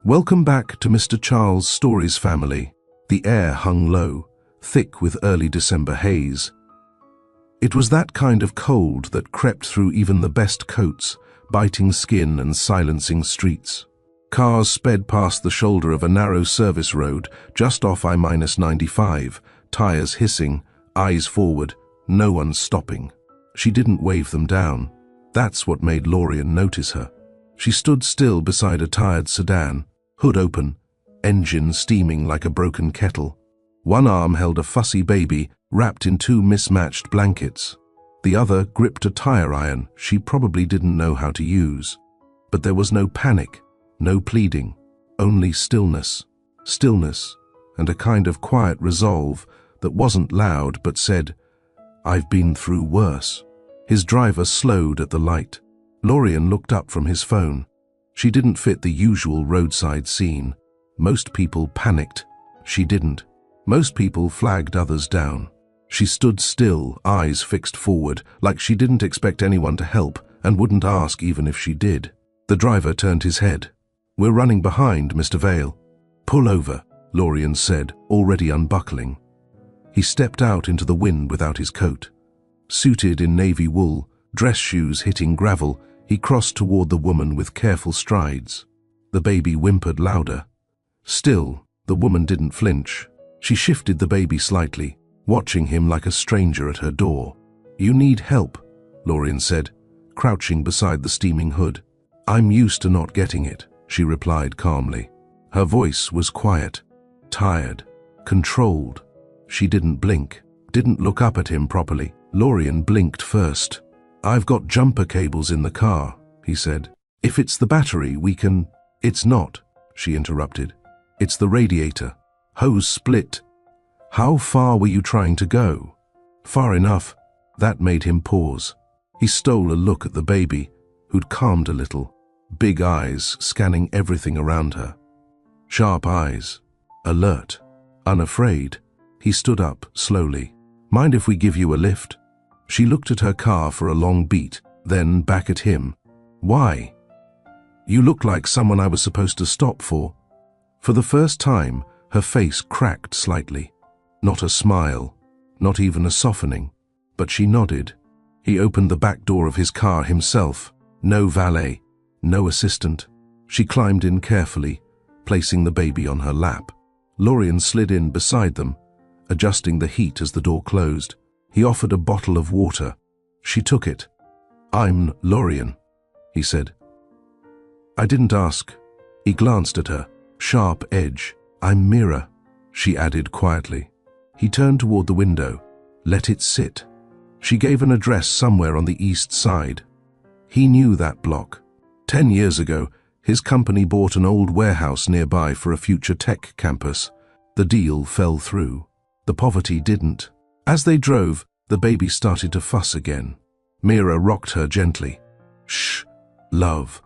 Welcome back to Mr. Charles' Stories family. The air hung low, thick with early December haze. It was that kind of cold that crept through even the best coats, biting skin and silencing streets. Cars sped past the shoulder of a narrow service road just off I-95, tires hissing, eyes forward, no one stopping. She didn't wave them down. That's what made Lorien notice her. She stood still beside a tired sedan, hood open, engine steaming like a broken kettle. One arm held a fussy baby wrapped in two mismatched blankets. The other gripped a tire iron she probably didn't know how to use. But there was no panic, no pleading, only stillness. Stillness and a kind of quiet resolve that wasn't loud but said, "I've been through worse." His driver slowed at the light. Lorien looked up from his phone. She didn't fit the usual roadside scene. Most people panicked. She didn't. Most people flagged others down. She stood still, eyes fixed forward, like she didn't expect anyone to help and wouldn't ask even if she did. The driver turned his head. "We're running behind, Mr. Vale." "Pull over," Lorien said, already unbuckling. He stepped out into the wind without his coat. Suited in navy wool, dress shoes hitting gravel, he crossed toward the woman with careful strides. The baby whimpered louder. Still, the woman didn't flinch. She shifted the baby slightly, watching him like a stranger at her door. "You need help," Lorien said, crouching beside the steaming hood. "I'm used to not getting it," she replied calmly. Her voice was quiet, tired, controlled. She didn't blink, didn't look up at him properly. Lorien blinked first. "I've got jumper cables in the car," he said. "If it's the battery, we can—" "It's not," she interrupted. "It's the radiator. Hose split." "How far were you trying to go?" "Far enough." That made him pause. He stole a look at the baby, who'd calmed a little, big eyes scanning everything around her. Sharp eyes, alert, unafraid. He stood up slowly. "Mind if we give you a lift?" She looked at her car for a long beat, then back at him. "Why?" "You look like someone I was supposed to stop for." For the first time, her face cracked slightly. Not a smile, not even a softening, but she nodded. He opened the back door of his car himself. No valet, no assistant. She climbed in carefully, placing the baby on her lap. Lorien slid in beside them, adjusting the heat as the door closed. He offered a bottle of water. She took it. "I'm Lorien," he said. "I didn't ask." He glanced at her, sharp edge. "I'm Mira," she added quietly. He turned toward the window. "Let it sit." She gave an address somewhere on the east side. He knew that block. 10 years ago, his company bought an old warehouse nearby for a future tech campus. The deal fell through. The poverty didn't. As they drove, the baby started to fuss again. Mira rocked her gently. "Shh, love."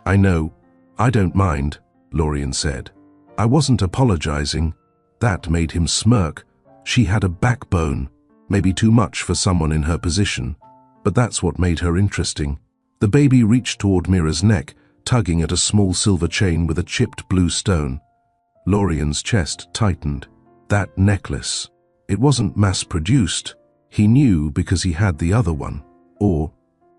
"I know. I don't mind," Lorien said. "I wasn't apologizing." That made him smirk. She had a backbone, maybe too much for someone in her position, but that's what made her interesting. The baby reached toward Mira's neck, tugging at a small silver chain with a chipped blue stone. Lorien's chest tightened. That necklace. It wasn't mass-produced. He knew because he had the other one. Or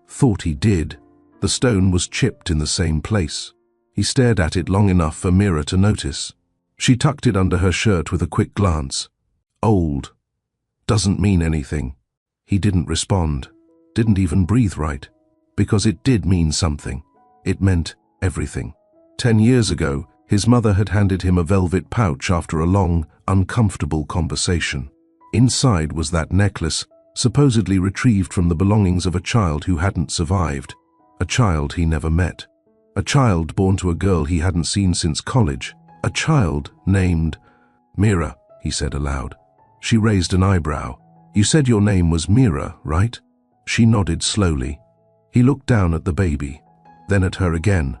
thought he did. The stone was chipped in the same place. He stared at it long enough for Mira to notice. She tucked it under her shirt with a quick glance. "Old. Doesn't mean anything." He didn't respond. Didn't even breathe right. Because it did mean something. It meant everything. 10 years ago, his mother had handed him a velvet pouch after a long, uncomfortable conversation. Inside was that necklace, supposedly retrieved from the belongings of a child who hadn't survived. A child he never met. A child born to a girl he hadn't seen since college. A child named Mira, he said aloud. She raised an eyebrow. "You said your name was Mira, right?" She nodded slowly. He looked down at the baby, then at her again.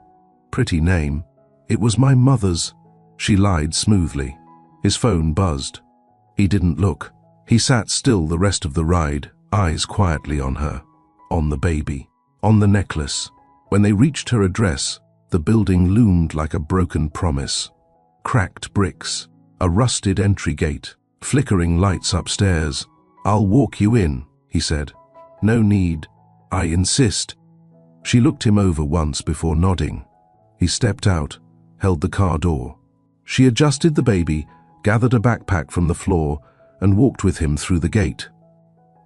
"Pretty name." "It was my mother's," she lied smoothly. His phone buzzed. He didn't look. He sat still the rest of the ride, eyes quietly on her, on the baby, on the necklace. When they reached her address, The building loomed like a broken promise. Cracked bricks, a rusted entry gate, flickering lights upstairs. "I'll walk you in," he said. "No need. I insist." She looked him over once before nodding. He stepped out, held the car door. She adjusted the baby, gathered a backpack from the floor, and walked with him through the gate.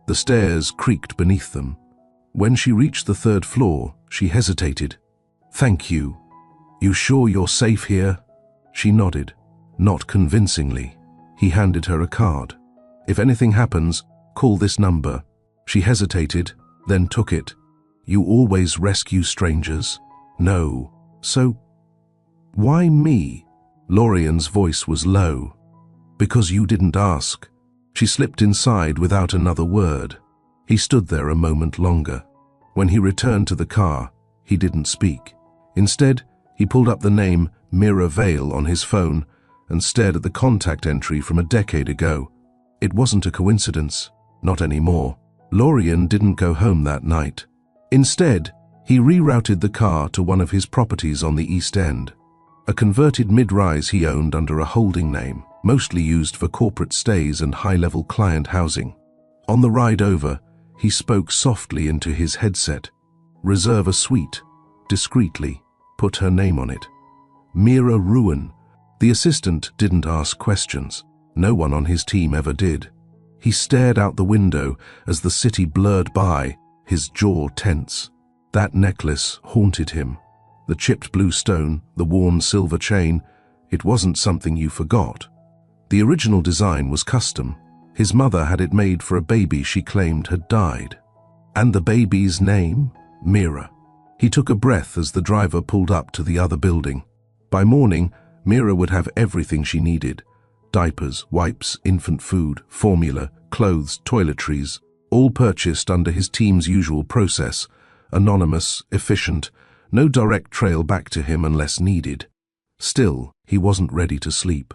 The stairs creaked beneath them. When she reached the third floor, she hesitated. "Thank you. You sure you're safe here?" She nodded, not convincingly. He handed her a card. "If anything happens, call this number." She hesitated, then took it. "You always rescue strangers?" "No. So, why me?" Lorian's voice was low. "Because you didn't ask." She slipped inside without another word. He stood there a moment longer. When he returned to the car, he didn't speak. Instead, he pulled up the name Mira Vale on his phone and stared at the contact entry from a decade ago. It wasn't a coincidence. Not anymore. Lorian didn't go home that night. Instead, he rerouted the car to one of his properties on the East End. A converted mid-rise he owned under a holding name, mostly used for corporate stays and high-level client housing. On the ride over, he spoke softly into his headset. "Reserve a suite. Discreetly. Put her name on it. Mira Ruin." The assistant didn't ask questions. No one on his team ever did. He stared out the window as the city blurred by, his jaw tense. That necklace haunted him. The chipped blue stone, the worn silver chain, it wasn't something you forgot. The original design was custom. His mother had it made for a baby she claimed had died. And the baby's name? Mira. He took a breath as the driver pulled up to the other building. By morning, Mira would have everything she needed. Diapers, wipes, infant food, formula, clothes, toiletries, all purchased under his team's usual process. Anonymous, efficient, no direct trail back to him unless needed. Still, he wasn't ready to sleep.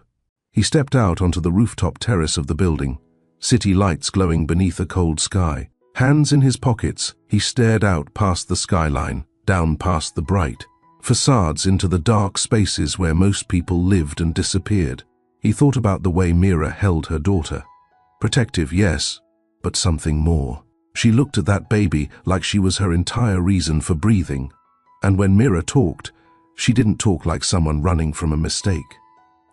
He stepped out onto the rooftop terrace of the building, city lights glowing beneath a cold sky. Hands in his pockets, he stared out past the skyline, down past the bright facades into the dark spaces where most people lived and disappeared. He thought about the way Mira held her daughter. Protective, yes, but something more. She looked at that baby like she was her entire reason for breathing. And when Mira talked, she didn't talk like someone running from a mistake.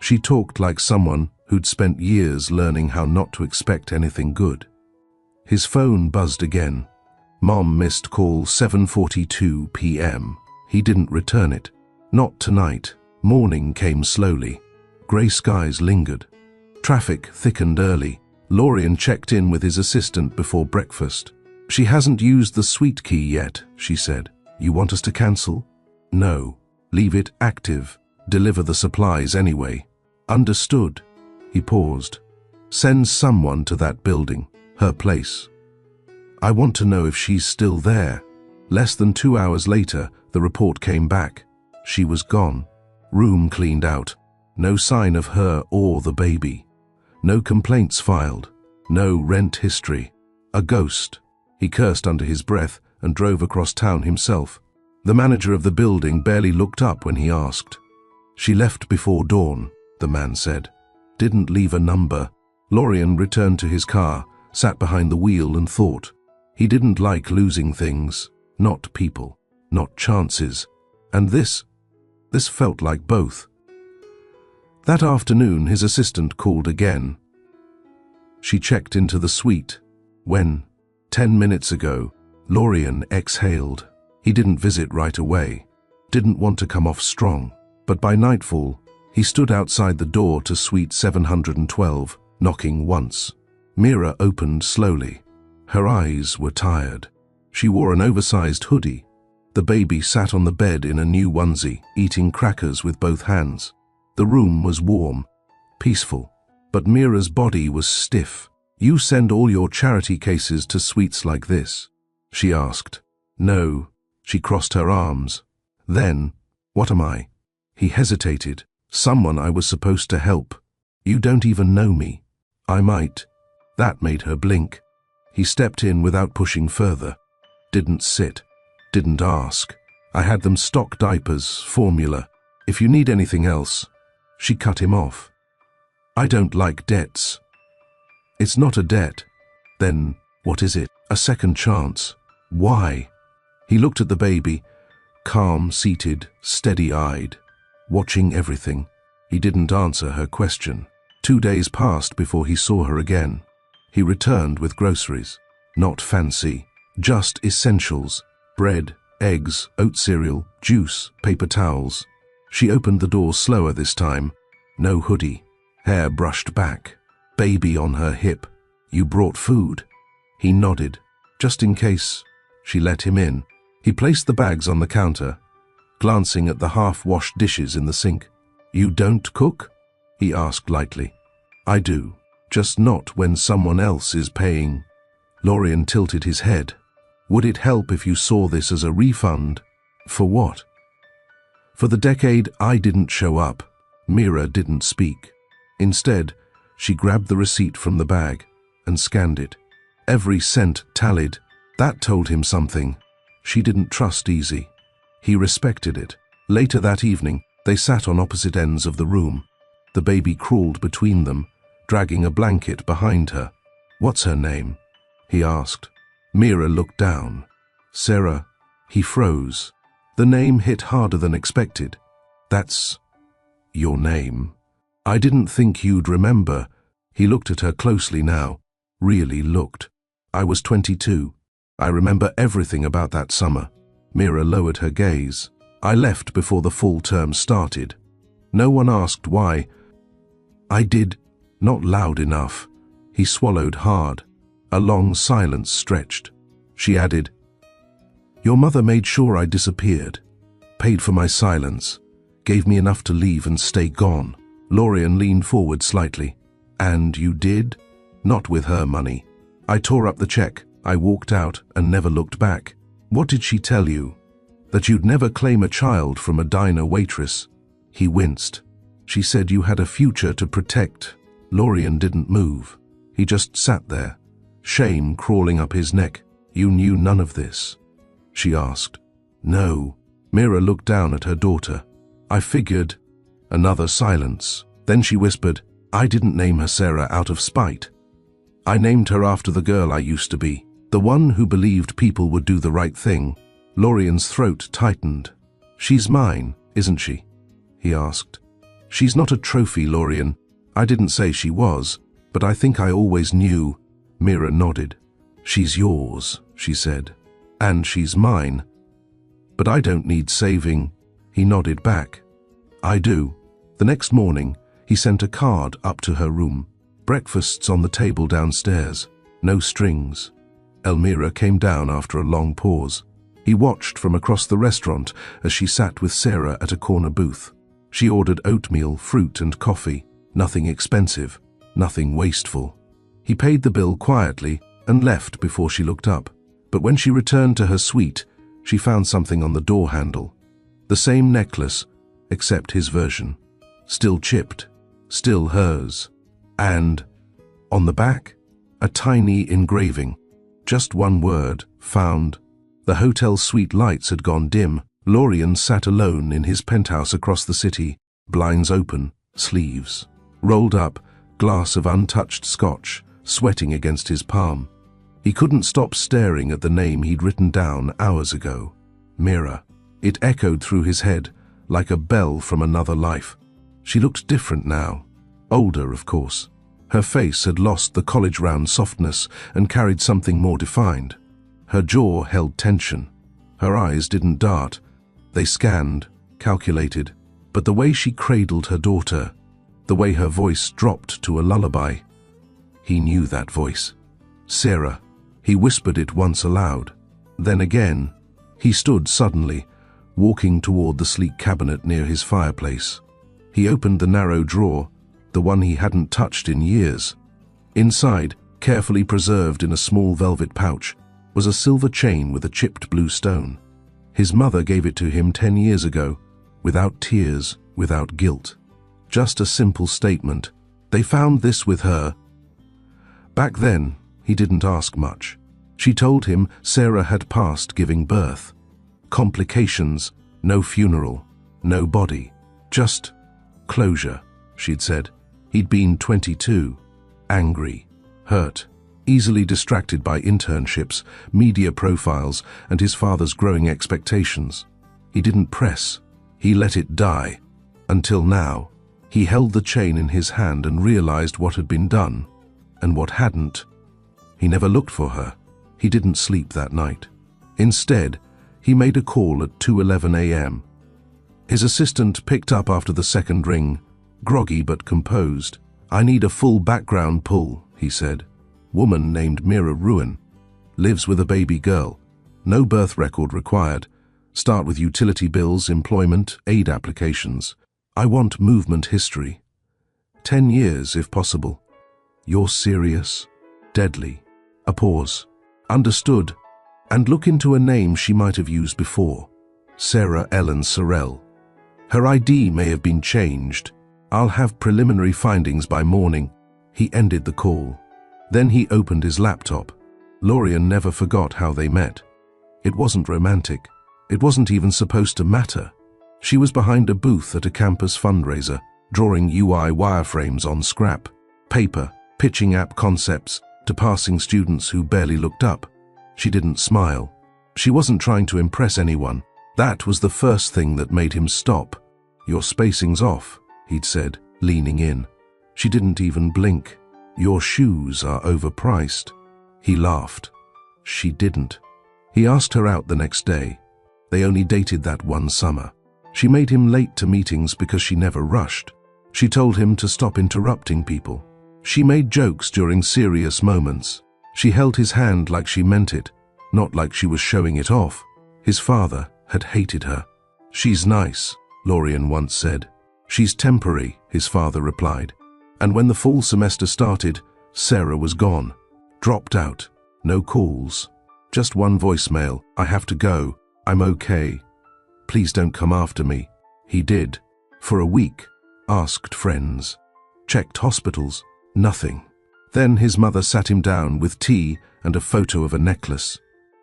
She talked like someone who'd spent years learning how not to expect anything good. His phone buzzed again. Mom missed call 7:42 p.m. He didn't return it. Not tonight. Morning came slowly. Grey skies lingered. Traffic thickened early. Lorian checked in with his assistant before breakfast. "She hasn't used the suite key yet," she said. "You want us to cancel?" "No. Leave it active. Deliver the supplies anyway." "Understood." He paused. "Send someone to that building, her place. I want to know if she's still there." Less than 2 hours later, the report came back. She was gone. Room cleaned out. No sign of her or the baby. No complaints filed. No rent history. A ghost. He cursed under his breath and drove across town himself. The manager of the building barely looked up when he asked. "She left before dawn," the man said. "Didn't leave a number." Lorian returned to his car, sat behind the wheel and thought. He didn't like losing things. Not people. Not chances. And this felt like both. That afternoon, his assistant called again. She checked into the suite. When, 10 minutes ago, Lorian exhaled. He didn't visit right away. Didn't want to come off strong. But by nightfall, he stood outside the door to suite 712, knocking once. Mira opened slowly. Her eyes were tired. She wore an oversized hoodie. The baby sat on the bed in a new onesie, eating crackers with both hands. The room was warm, peaceful, but Mira's body was stiff. "You send all your charity cases to suites like this?" she asked. "No." She crossed her arms. "Then, what am I?" He hesitated. "Someone I was supposed to help. You don't even know me." "I might." That made her blink. He stepped in without pushing further. Didn't sit. Didn't ask. I had them stock diapers, formula. If you need anything else." She cut him off. "I don't like debts." "It's not a debt." "Then what is it?" "A second chance." "Why?" He looked at the baby, calm, seated, steady-eyed, watching everything. He didn't answer her question. 2 days passed before he saw her again. He returned with groceries. Not fancy, just essentials: bread, eggs, oat cereal, juice, paper towels. She opened the door slower this time. No hoodie, hair brushed back, baby on her hip. "You brought food?" He nodded. "Just in case." She let him in. He placed the bags on the counter, glancing at the half-washed dishes in the sink. "You don't cook?" he asked lightly. "I do, just not when someone else is paying." Lorien tilted his head. "Would it help if you saw this as a refund?" "For what?" "For the decade I didn't show up." Mira didn't speak. Instead, she grabbed the receipt from the bag and scanned it. Every cent tallied. That told him something. She didn't trust Easy. He respected it. Later that evening, they sat on opposite ends of the room. The baby crawled between them, dragging a blanket behind her. "What's her name?" he asked. Mira looked down. "Sarah." He froze. The name hit harder than expected. "That's your name. I didn't think you'd remember." He looked at her closely now. Really looked. "I was 22. I remember everything about that summer." Mira lowered her gaze. "I left before the fall term started. No one asked why." "I did." Not loud enough. He swallowed hard. A long silence stretched. She added, "Your mother made sure I disappeared, paid for my silence, gave me enough to leave and stay gone." Lorien leaned forward slightly. "And you did?" "Not with her money. I tore up the check. I walked out and never looked back." "What did she tell you?" "That you'd never claim a child from a diner waitress." He winced. "She said you had a future to protect." Lorien didn't move. He just sat there, shame crawling up his neck. "You knew none of this?" she asked. "No." Mira looked down at her daughter. "I figured." Another silence. Then she whispered, "I didn't name her Sarah out of spite. I named her after the girl I used to be, the one who believed people would do the right thing." Lorien's throat tightened. "She's mine, isn't she?" he asked. "She's not a trophy, Lorien. I didn't say she was, but I think I always knew." Mira nodded. "She's yours," she said. "And she's mine. But I don't need saving." He nodded back. "I do." The next morning, he sent a card up to her room. Breakfast's on the table downstairs. No strings. Elmira came down after a long pause. He watched from across the restaurant as she sat with Sarah at a corner booth. She ordered oatmeal, fruit and coffee. Nothing expensive, nothing wasteful. He paid the bill quietly and left before she looked up. But when she returned to her suite, she found something on the door handle. The same necklace, except his version. Still chipped, still hers. And on the back, a tiny engraving. Just one word, "Found." The hotel suite lights had gone dim. Lorien sat alone in his penthouse across the city, blinds open, sleeves rolled up, glass of untouched scotch, sweating against his palm. He couldn't stop staring at the name he'd written down hours ago. Mira. It echoed through his head, like a bell from another life. She looked different now. Older, of course. Her face had lost the college-round softness and carried something more defined. Her jaw held tension. Her eyes didn't dart. They scanned, calculated. But the way she cradled her daughter, the way her voice dropped to a lullaby, he knew that voice. "Sarah." He whispered it once aloud. Then again. He stood suddenly, walking toward the sleek cabinet near his fireplace. He opened the narrow drawer, the one he hadn't touched in years. Inside, carefully preserved in a small velvet pouch, was a silver chain with a chipped blue stone. His mother gave it to him 10 years ago, without tears, without guilt. Just a simple statement. They found this with her. Back then, he didn't ask much. She told him Sarah had passed giving birth. Complications, no funeral, no body. Just closure, she'd said. He'd been 22, angry, hurt, easily distracted by internships, media profiles, and his father's growing expectations. He didn't press. He let it die. Until now, he held the chain in his hand and realized what had been done, and what hadn't. He never looked for her. He didn't sleep that night. Instead, he made a call at 2:11 a.m. His assistant picked up after the second ring, groggy but composed. "I need a full background pull," he said. "Woman named Mira Ruin. Lives with a baby girl. No birth record required. Start with utility bills, employment, aid applications. I want movement history. 10 years if possible. You're serious? Deadly." A pause. "Understood. And look into a name she might have used before. Sarah Ellen Sorrell. Her ID may have been changed. I'll have preliminary findings by morning." He ended the call. Then he opened his laptop. Lorien never forgot how they met. It wasn't romantic. It wasn't even supposed to matter. She was behind a booth at a campus fundraiser, drawing UI wireframes on scrap paper, pitching app concepts to passing students who barely looked up. She didn't smile. She wasn't trying to impress anyone. That was the first thing that made him stop. "Your spacing's off," he'd said, leaning in. She didn't even blink. "Your shoes are overpriced." He laughed. She didn't. He asked her out the next day. They only dated that one summer. She made him late to meetings because she never rushed. She told him to stop interrupting people. She made jokes during serious moments. She held his hand like she meant it, not like she was showing it off. His father had hated her. "She's nice," Lorien once said. "She's temporary," his father replied. And when the fall semester started, Sarah was gone. Dropped out. No calls. Just one voicemail. "I have to go. I'm okay. Please don't come after me." He did. For a week. Asked friends. Checked hospitals. Nothing. Then his mother sat him down with tea and a photo of a necklace.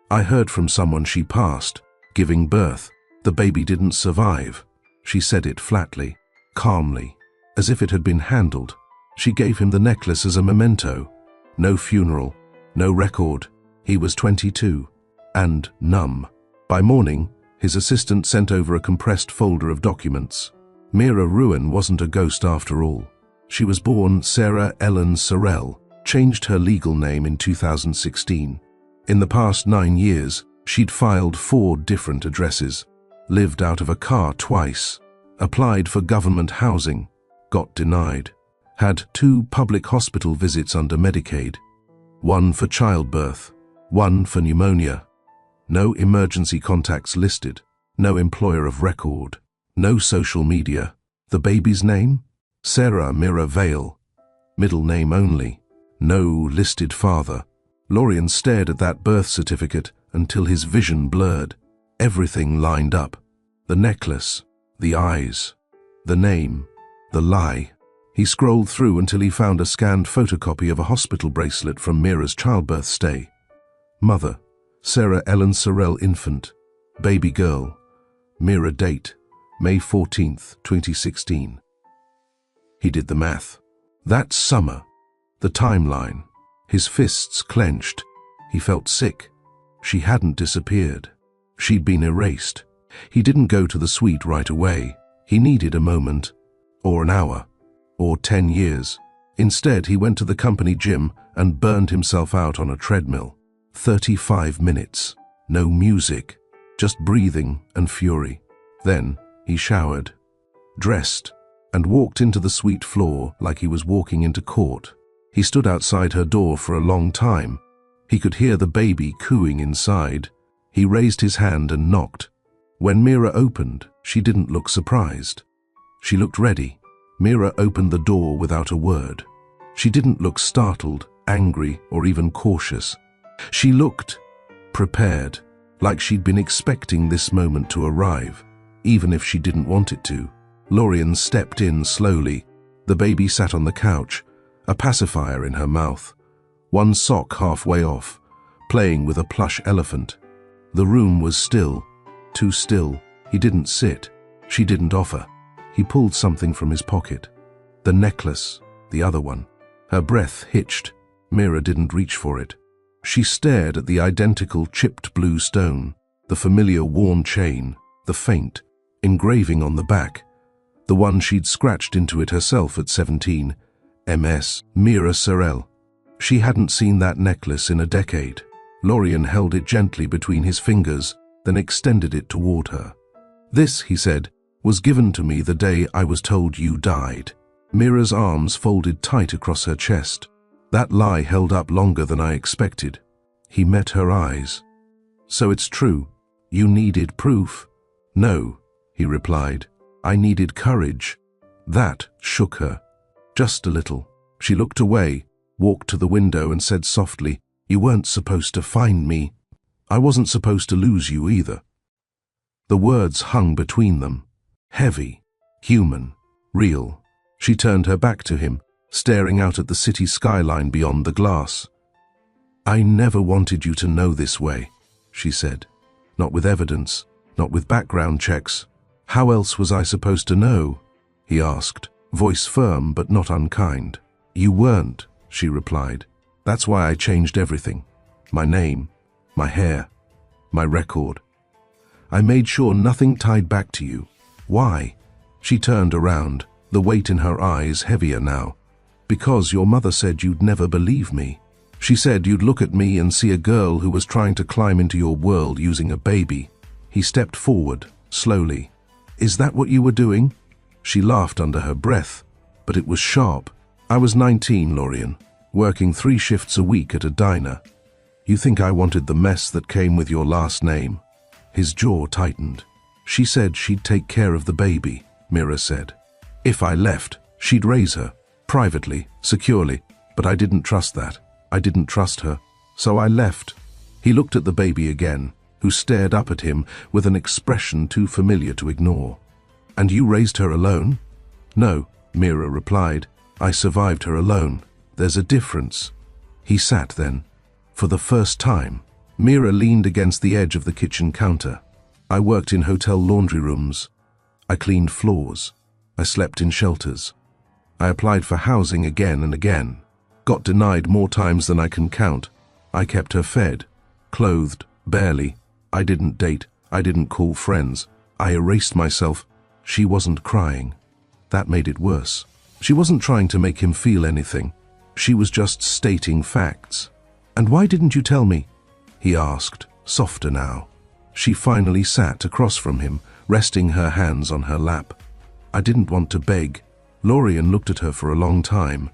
"I heard from someone she passed, giving birth. The baby didn't survive." She said it flatly, calmly, as if it had been handled. She gave him the necklace as a memento. No funeral, no record. He was 22, and numb. By morning, his assistant sent over a compressed folder of documents. Mira Ruin wasn't a ghost after all. She was born Sarah Ellen Sorrell, changed her legal name in 2016. In the past 9 years, she'd filed 4 different addresses, lived out of a car twice, applied for government housing, got denied, had 2 public hospital visits under Medicaid, 1 for childbirth, 1 for pneumonia. No emergency contacts listed, no employer of record, no social media. The baby's name? Sarah Mira Vale. Middle name only. No listed father. Lorien stared at that birth certificate until his vision blurred. Everything lined up. The necklace, the eyes, the name, the lie. He scrolled through until he found a scanned photocopy of a hospital bracelet from Mira's childbirth stay. Mother, Sarah Ellen Sorrell infant. Baby girl. Mira date, May 14th, 2016. He did the math. That summer, the timeline, his fists clenched. He felt sick. She hadn't disappeared. She'd been erased. He didn't go to the suite right away. He needed a moment, or an hour, or 10 years. Instead, he went to the company gym and burned himself out on a treadmill. 35 minutes. No music, just breathing and fury. Then he showered, dressed, and walked into the suite floor like he was walking into court. He stood outside her door for a long time. He could hear the baby cooing inside. He raised his hand and knocked. When Mira opened, she didn't look surprised. She looked ready. Mira opened the door without a word. She didn't look startled, angry, or even cautious. She looked prepared, like she'd been expecting this moment to arrive, even if she didn't want it to. Lorien stepped in slowly. The baby sat on the couch, a pacifier in her mouth, one sock halfway off, playing with a plush elephant. The room was still. too still. He didn't sit. She didn't offer. He pulled something from his pocket. The necklace, the other one. Her breath hitched. Mira didn't reach for it. She stared at the identical chipped blue stone, the familiar worn chain, the faint engraving on the back, the one she'd scratched into it herself at 17, MS, Mira Sorel. She hadn't seen that necklace in a decade. Lorien held it gently between his fingers, then extended it toward her. "This," he said, "was given to me the day I was told you died." Mira's arms folded tight across her chest. That lie held up longer than I expected. He met her eyes. "So it's true. You needed proof?" "No," he replied. "I needed courage." That shook her. Just a little. She looked away, walked to the window and said softly, "You weren't supposed to find me. I wasn't supposed to lose you either." The words hung between them. Heavy, human, real. She turned her back to him, staring out at the city skyline beyond the glass. "I never wanted you to know this way," she said. "Not with evidence, not with background checks. How else was I supposed to know?" he asked, voice firm but not unkind. "You weren't," she replied. "That's why I changed everything. My name, my hair, my record. I made sure nothing tied back to you." "Why?" She turned around, the weight in her eyes heavier now. "Because your mother said you'd never believe me. She said you'd look at me and see a girl who was trying to climb into your world using a baby." He stepped forward, slowly. "Is that what you were doing?" She laughed under her breath, but it was sharp. "I was 19, Lorien, working 3 shifts a week at a diner. You think I wanted the mess that came with your last name?" His jaw tightened. "She said she'd take care of the baby," Mira said. "If I left, she'd raise her, privately, securely, but I didn't trust that. I didn't trust her, so I left." He looked at the baby again, who stared up at him with an expression too familiar to ignore. "And you raised her alone?" "No," Mira replied. "I survived her alone. There's a difference." He sat then. For the first time, Mira leaned against the edge of the kitchen counter. "I worked in hotel laundry rooms. I cleaned floors. I slept in shelters. I applied for housing again and again. Got denied more times than I can count. I kept her fed, clothed, barely. I didn't date. I didn't call friends. I erased myself." She wasn't crying. That made it worse. She wasn't trying to make him feel anything. She was just stating facts. "And why didn't you tell me?" he asked, softer now. She finally sat across from him, resting her hands on her lap. "I didn't want to beg." Lorien looked at her for a long time.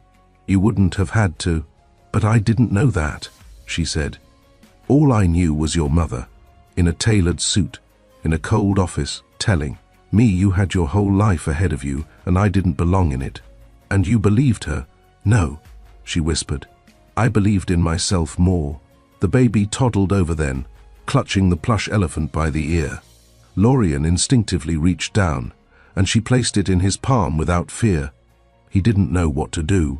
"You wouldn't have had to." "But I didn't know that," she said. "All I knew was your mother, in a tailored suit, in a cold office, telling me you had your whole life ahead of you and I didn't belong in it. And you believed her." "No," she whispered. "I believed in myself more." The baby toddled over then, clutching the plush elephant by the ear. Lorien instinctively reached down, and she placed it in his palm without fear. He didn't know what to do.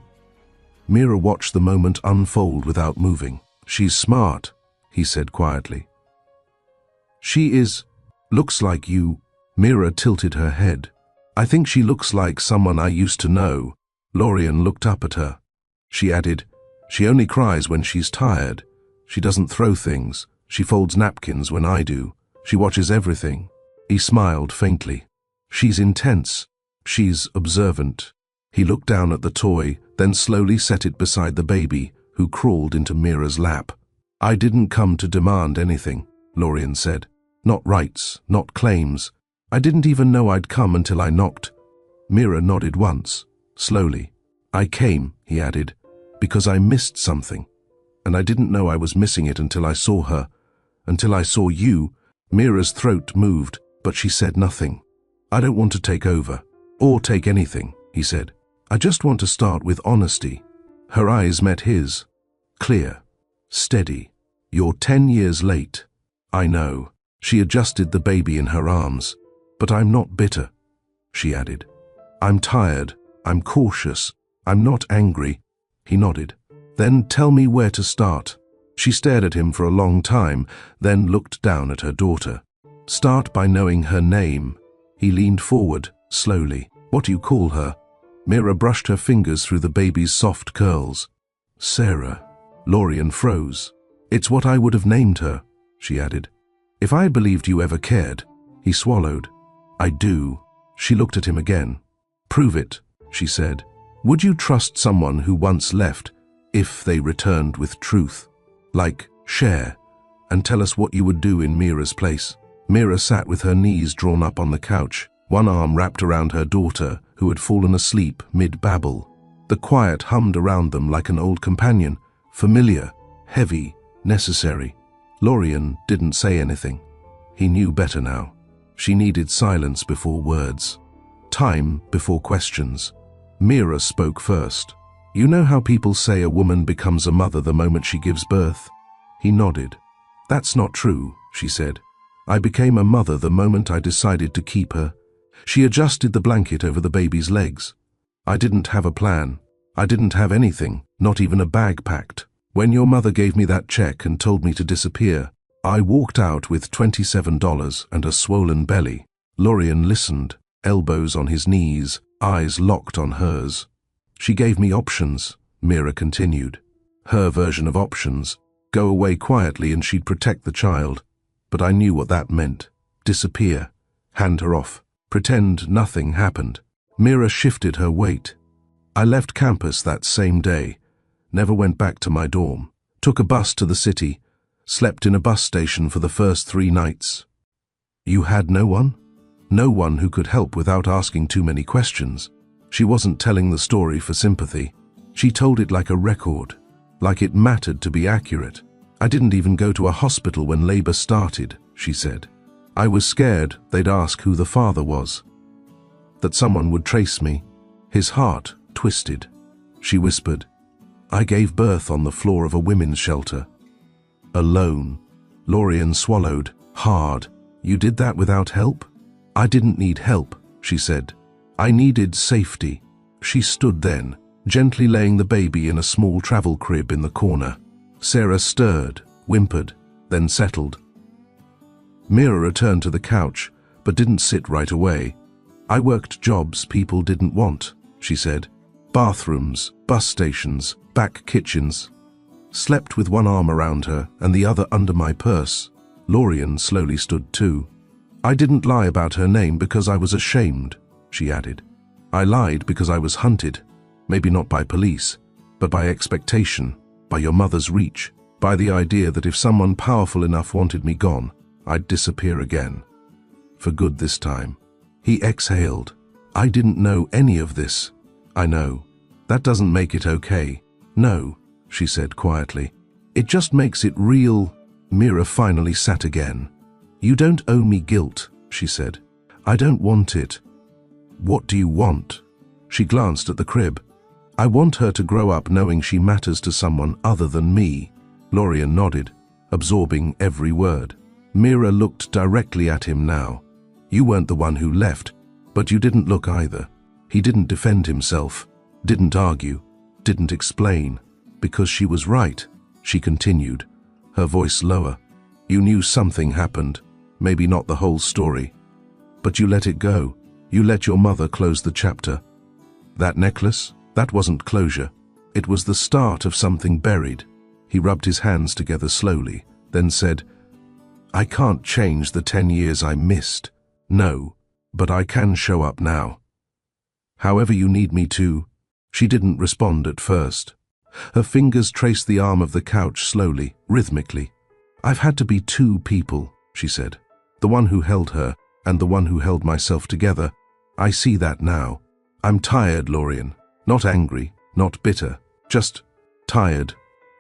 Mira watched the moment unfold without moving. "She's smart," he said quietly. "She is. Looks like you." Mira tilted her head. "I think she looks like someone I used to know." Lorien looked up at her. She added, "She only cries when she's tired. She doesn't throw things. She folds napkins when I do. She watches everything." He smiled faintly. "She's intense. She's observant." He looked down at the toy, then slowly set it beside the baby, who crawled into Mira's lap. "I didn't come to demand anything," Lorien said. "Not rights, not claims. I didn't even know I'd come until I knocked." Mira nodded once, slowly. "I came," he added, "because I missed something. And I didn't know I was missing it until I saw her. Until I saw you." Mira's throat moved, but she said nothing. "I don't want to take over, or take anything," he said. "I just want to start with honesty." Her eyes met his. Clear, steady. "You're 10 years late." "I know." She adjusted the baby in her arms. "But I'm not bitter," she added. "I'm tired. I'm cautious. I'm not angry." He nodded. "Then tell me where to start." She stared at him for a long time, then looked down at her daughter. Start by knowing her name. He leaned forward, slowly. What do you call her? Mira brushed her fingers through the baby's soft curls. Sarah. Lorien froze. It's what I would have named her, she added. If I had believed you ever cared. He swallowed. I do. She looked at him again. Prove it, she said. Would you trust someone who once left if they returned with truth? Like, share, and tell us what you would do in Mira's place. Mira sat with her knees drawn up on the couch, one arm wrapped around her daughter, who had fallen asleep mid-babble. The quiet hummed around them like an old companion, familiar, heavy, necessary. Lorien didn't say anything. He knew better now. She needed silence before words, time before questions. Mira spoke first. You know how people say a woman becomes a mother the moment she gives birth? He nodded. That's not true, she said. I became a mother the moment I decided to keep her. She adjusted the blanket over the baby's legs. I didn't have a plan. I didn't have anything, not even a bag packed. When your mother gave me that check and told me to disappear, I walked out with $27 and a swollen belly. Lorien listened, elbows on his knees, eyes locked on hers. She gave me options, Mira continued. Her version of options. Go away quietly and she'd protect the child. But I knew what that meant. Disappear. Hand her off. Pretend nothing happened. Mira shifted her weight. I left campus that same day. Never went back to my dorm. Took a bus to the city. Slept in a bus station for the first 3 nights. You had no one? No one who could help without asking too many questions. She wasn't telling the story for sympathy. She told it like a record, like it mattered to be accurate. I didn't even go to a hospital when labor started, she said. I was scared they'd ask who the father was, that someone would trace me. His heart twisted. She whispered, I gave birth on the floor of a women's shelter. Alone. Lorien swallowed, hard. You did that without help? I didn't need help, she said. I needed safety. She stood then, gently laying the baby in a small travel crib in the corner. Sarah stirred, whimpered, then settled. Mira returned to the couch, but didn't sit right away. I worked jobs people didn't want, she said. Bathrooms, bus stations, back kitchens. Slept with one arm around her and the other under my purse. Lorien slowly stood too. I didn't lie about her name because I was ashamed, she added. I lied because I was hunted, maybe not by police, but by expectation, by your mother's reach, by the idea that if someone powerful enough wanted me gone, I'd disappear again. For good this time. He exhaled. I didn't know any of this. I know. That doesn't make it okay. No, she said quietly. It just makes it real. Mira finally sat again. You don't owe me guilt, she said. I don't want it. What do you want? She glanced at the crib. I want her to grow up knowing she matters to someone other than me. Lorien nodded, absorbing every word. Mira looked directly at him now. You weren't the one who left, but you didn't look either. He didn't defend himself, didn't argue, didn't explain. Because she was right, she continued, her voice lower. You knew something happened, maybe not the whole story. But you let it go. You let your mother close the chapter. That necklace, that wasn't closure. It was the start of something buried. He rubbed his hands together slowly, then said, I can't change the 10 years I missed. No, but I can show up now. However you need me to. She didn't respond at first. Her fingers traced the arm of the couch slowly, rhythmically. I've had to be 2 people, she said. The one who held her and the one who held myself together. I see that now. I'm tired, Lorien. Not angry, not bitter, just tired.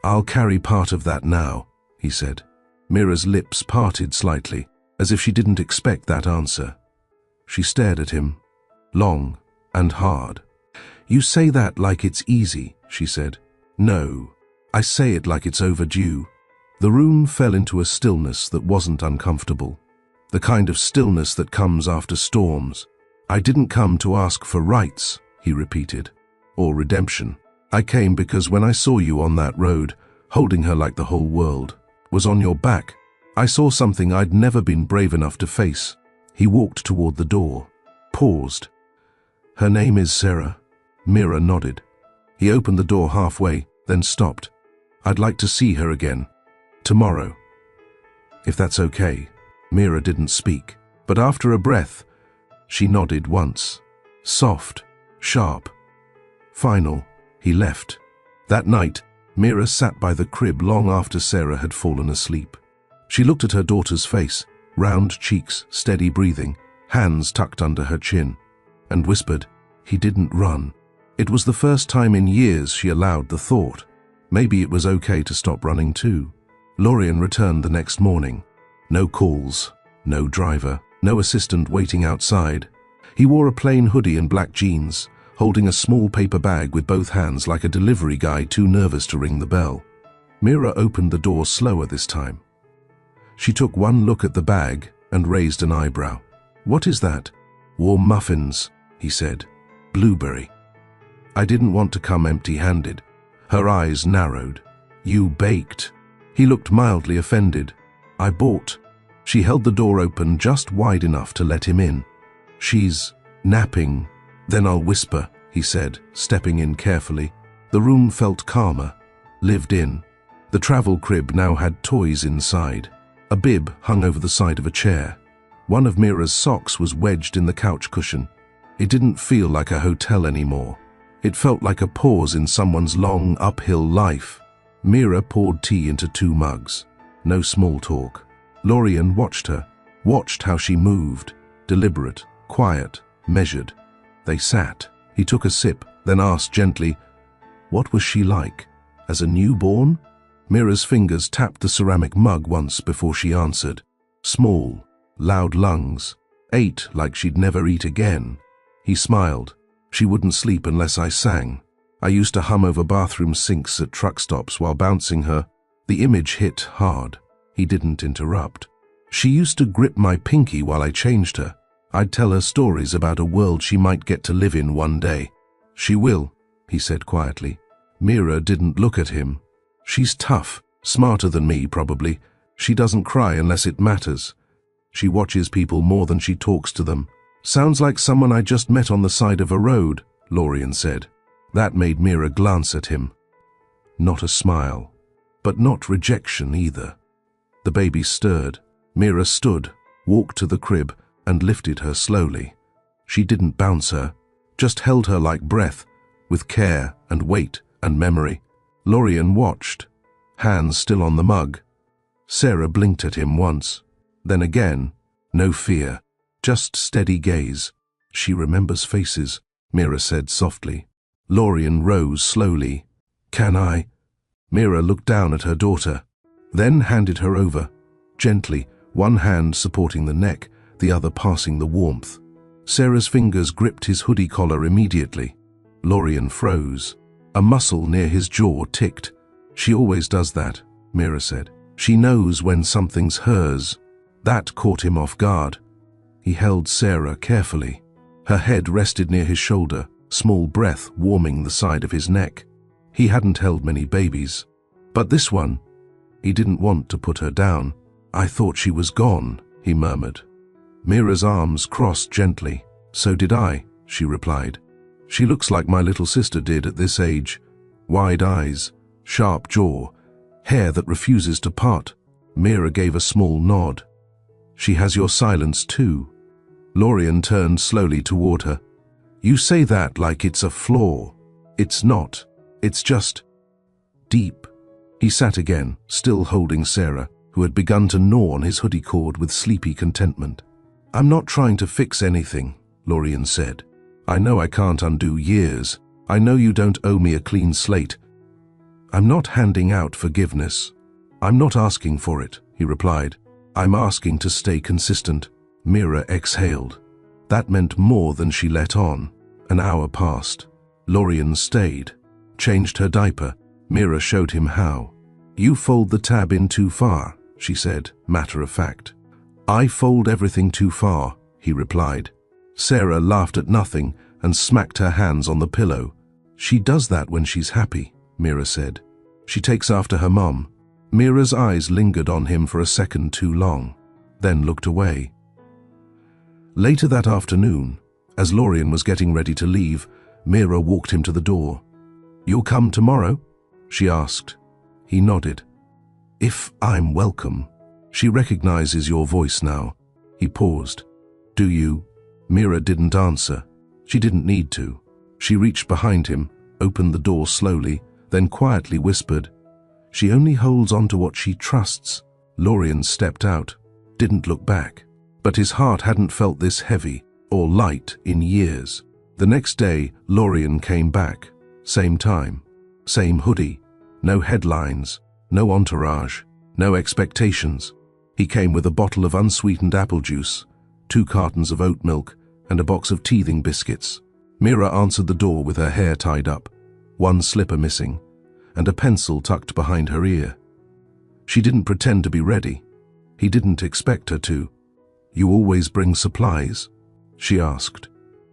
I'll carry part of that now, he said. Mira's lips parted slightly, as if she didn't expect that answer. She stared at him, long and hard. You say that like it's easy, she said. No, I say it like it's overdue. The room fell into a stillness that wasn't uncomfortable. The kind of stillness that comes after storms. I didn't come to ask for rights, he repeated, or redemption. I came because when I saw you on that road, holding her like the whole world was on your back, I saw something I'd never been brave enough to face. He walked toward the door, paused. Her name is Sarah. Mira nodded. He opened the door halfway, then stopped. I'd like to see her again. Tomorrow. If that's okay. Mira didn't speak, but after a breath, she nodded once. Soft, sharp. Final. He left. That night, Mira sat by the crib long after Sarah had fallen asleep. She looked at her daughter's face, round cheeks, steady breathing, hands tucked under her chin, and whispered, "He didn't run." It was the first time in years she allowed the thought. Maybe it was okay to stop running too. Lorien returned the next morning. No calls, no driver, no assistant waiting outside. He wore a plain hoodie and black jeans, holding a small paper bag with both hands like a delivery guy too nervous to ring the bell. Mira opened the door slower this time. She took one look at the bag and raised an eyebrow. "What is that?" "Warm muffins," he said. "Blueberry." I didn't want to come empty-handed. Her eyes narrowed. "You baked." He looked mildly offended. "I bought." She held the door open just wide enough to let him in. "She's napping. Then I'll whisper," he said, stepping in carefully. The room felt calmer, lived in. The travel crib now had toys inside. A bib hung over the side of a chair. One of Mira's socks was wedged in the couch cushion. It didn't feel like a hotel anymore. It felt like a pause in someone's long, uphill life. Mira poured tea into 2 mugs. No small talk. Lorien watched her, watched how she moved, deliberate, quiet, measured. They sat. He took a sip, then asked gently, "What was she like? As a newborn?" Mira's fingers tapped the ceramic mug once before she answered. Small, loud lungs. Ate like she'd never eat again. He smiled. "She wouldn't sleep unless I sang. I used to hum over bathroom sinks at truck stops while bouncing her." The image hit hard. He didn't interrupt. "She used to grip my pinky while I changed her. I'd tell her stories about a world she might get to live in one day." "She will," he said quietly. Mira didn't look at him. "She's tough, smarter than me probably. She doesn't cry unless it matters. She watches people more than she talks to them." "Sounds like someone I just met on the side of a road," Lorien said. That made Mira glance at him. Not a smile, but not rejection either. The baby stirred. Mira stood, walked to the crib, and lifted her slowly. She didn't bounce her, just held her like breath, with care and weight and memory. Lorien watched, hands still on the mug. Sarah blinked at him once, then again. No fear, just steady gaze. "She remembers faces," Mira said softly. Lorien rose slowly. "Can I?" Mira looked down at her daughter, then handed her over, gently, one hand supporting the neck, the other passing the warmth. Sarah's fingers gripped his hoodie collar immediately. Lorien froze. A muscle near his jaw ticked. "She always does that," Mira said. "She knows when something's hers." That caught him off guard. He held Sarah carefully. Her head rested near his shoulder, small breath warming the side of his neck. He hadn't held many babies, but this one, he didn't want to put her down. "I thought she was gone," he murmured. Mira's arms crossed gently. "So did I," she replied. "She looks like my little sister did at this age. Wide eyes, sharp jaw, hair that refuses to part." Mira gave a small nod. "She has your silence too." Lorien turned slowly toward her. "You say that like it's a flaw. It's not. It's just deep." He sat again, still holding Sarah, who had begun to gnaw on his hoodie cord with sleepy contentment. "I'm not trying to fix anything," Lorien said. "I know I can't undo years. I know you don't owe me a clean slate. I'm not handing out forgiveness. I'm not asking for it," he replied. "I'm asking to stay consistent." Mira exhaled. That meant more than she let on. An hour passed. Lorien stayed. Changed her diaper. Mira showed him how. "You fold the tab in too far," she said, matter of fact. "I fold everything too far," he replied. Sarah laughed at nothing and smacked her hands on the pillow. "She does that when she's happy," Mira said. "She takes after her mom. Mira's eyes lingered on him for a second too long, then looked away. Later that afternoon, as Lorien was getting ready to leave, Mira walked him to the door. "You'll come tomorrow?" she asked. He nodded. "If I'm welcome. She recognizes your voice now." He paused. "Do you?" Mira didn't answer. She didn't need to. She reached behind him, opened the door slowly, then quietly whispered, "She only holds on to what she trusts." Lorien stepped out, didn't look back. But his heart hadn't felt this heavy or light in years. The next day, Lorien came back. Same time, same hoodie. No headlines, no entourage, no expectations. He came with a bottle of unsweetened apple juice, 2 cartons of oat milk, and a box of teething biscuits. Mira answered the door with her hair tied up, 1 slipper missing, and a pencil tucked behind her ear. She didn't pretend to be ready. He didn't expect her to. "You always bring supplies?" she asked.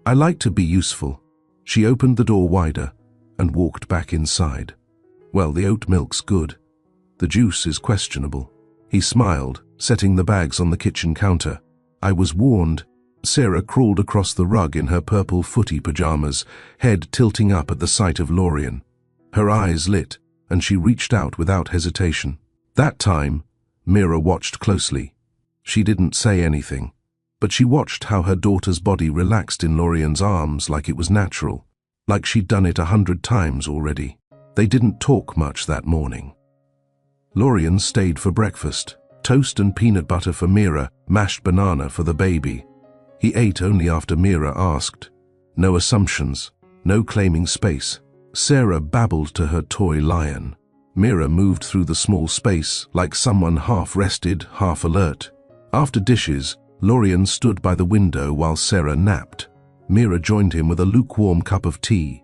"I like to be useful." She opened the door wider and walked back inside. "Well, the oat milk's good. The juice is questionable." He smiled, setting the bags on the kitchen counter. "I was warned." Sarah crawled across the rug in her purple footy pajamas, head tilting up at the sight of Lorien. Her eyes lit, and she reached out without hesitation. That time, Mira watched closely. She didn't say anything, but she watched how her daughter's body relaxed in Lorien's arms like it was natural, like she'd done it 100 times already. They didn't talk much that morning. Lorien stayed for breakfast, toast and peanut butter for Mira, mashed banana for the baby. He ate only after Mira asked. No assumptions, no claiming space. Sarah babbled to her toy lion. Mira moved through the small space like someone half rested, half alert. After dishes, Lorien stood by the window while Sarah napped. Mira joined him with a lukewarm cup of tea.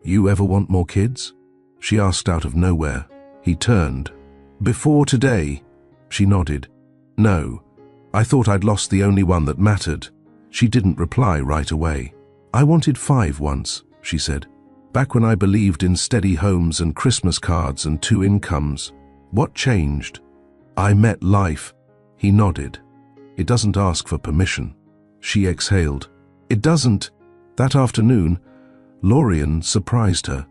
"You ever want more kids?" she asked out of nowhere. He turned. "Before today?" She nodded. "No. I thought I'd lost the only one that mattered." She didn't reply right away. "I wanted 5 once," she said. "Back when I believed in steady homes and Christmas cards and 2 incomes. What changed?" "I met life." He nodded. "It doesn't ask for permission." She exhaled. "It doesn't." That afternoon, Lorien surprised her.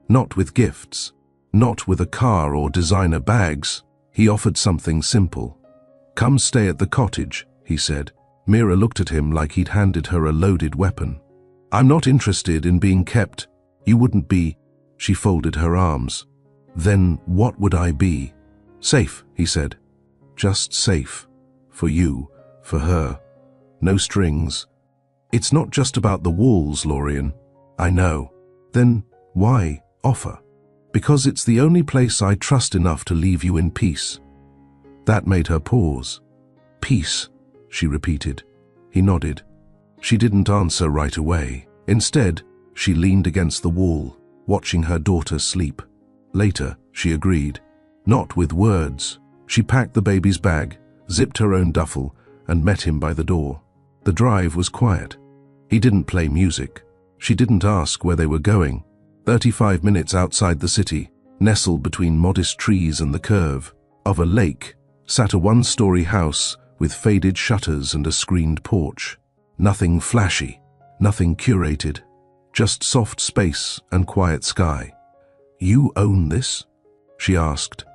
Not with gifts, not with a car or designer bags. He offered something simple. "Come stay at the cottage," he said. Mira looked at him like he'd handed her a loaded weapon. "I'm not interested in being kept." "You wouldn't be." She folded her arms. "Then what would I be?" "Safe," he said. "Just safe. For you, for her. No strings." "It's not just about the walls, Lorien." "I know." "Then why offer?" "Because it's the only place I trust enough to leave you in peace." That made her pause. "Peace," she repeated. He nodded. She didn't answer right away. Instead, she leaned against the wall, watching her daughter sleep. Later, she agreed. Not with words. She packed the baby's bag, zipped her own duffel, and met him by the door. The drive was quiet. He didn't play music. She didn't ask where they were going. 35 minutes outside the city, nestled between modest trees and the curve of a lake, sat a 1-story house with faded shutters and a screened porch. Nothing flashy, nothing curated, just soft space and quiet sky. "You own this?" she asked.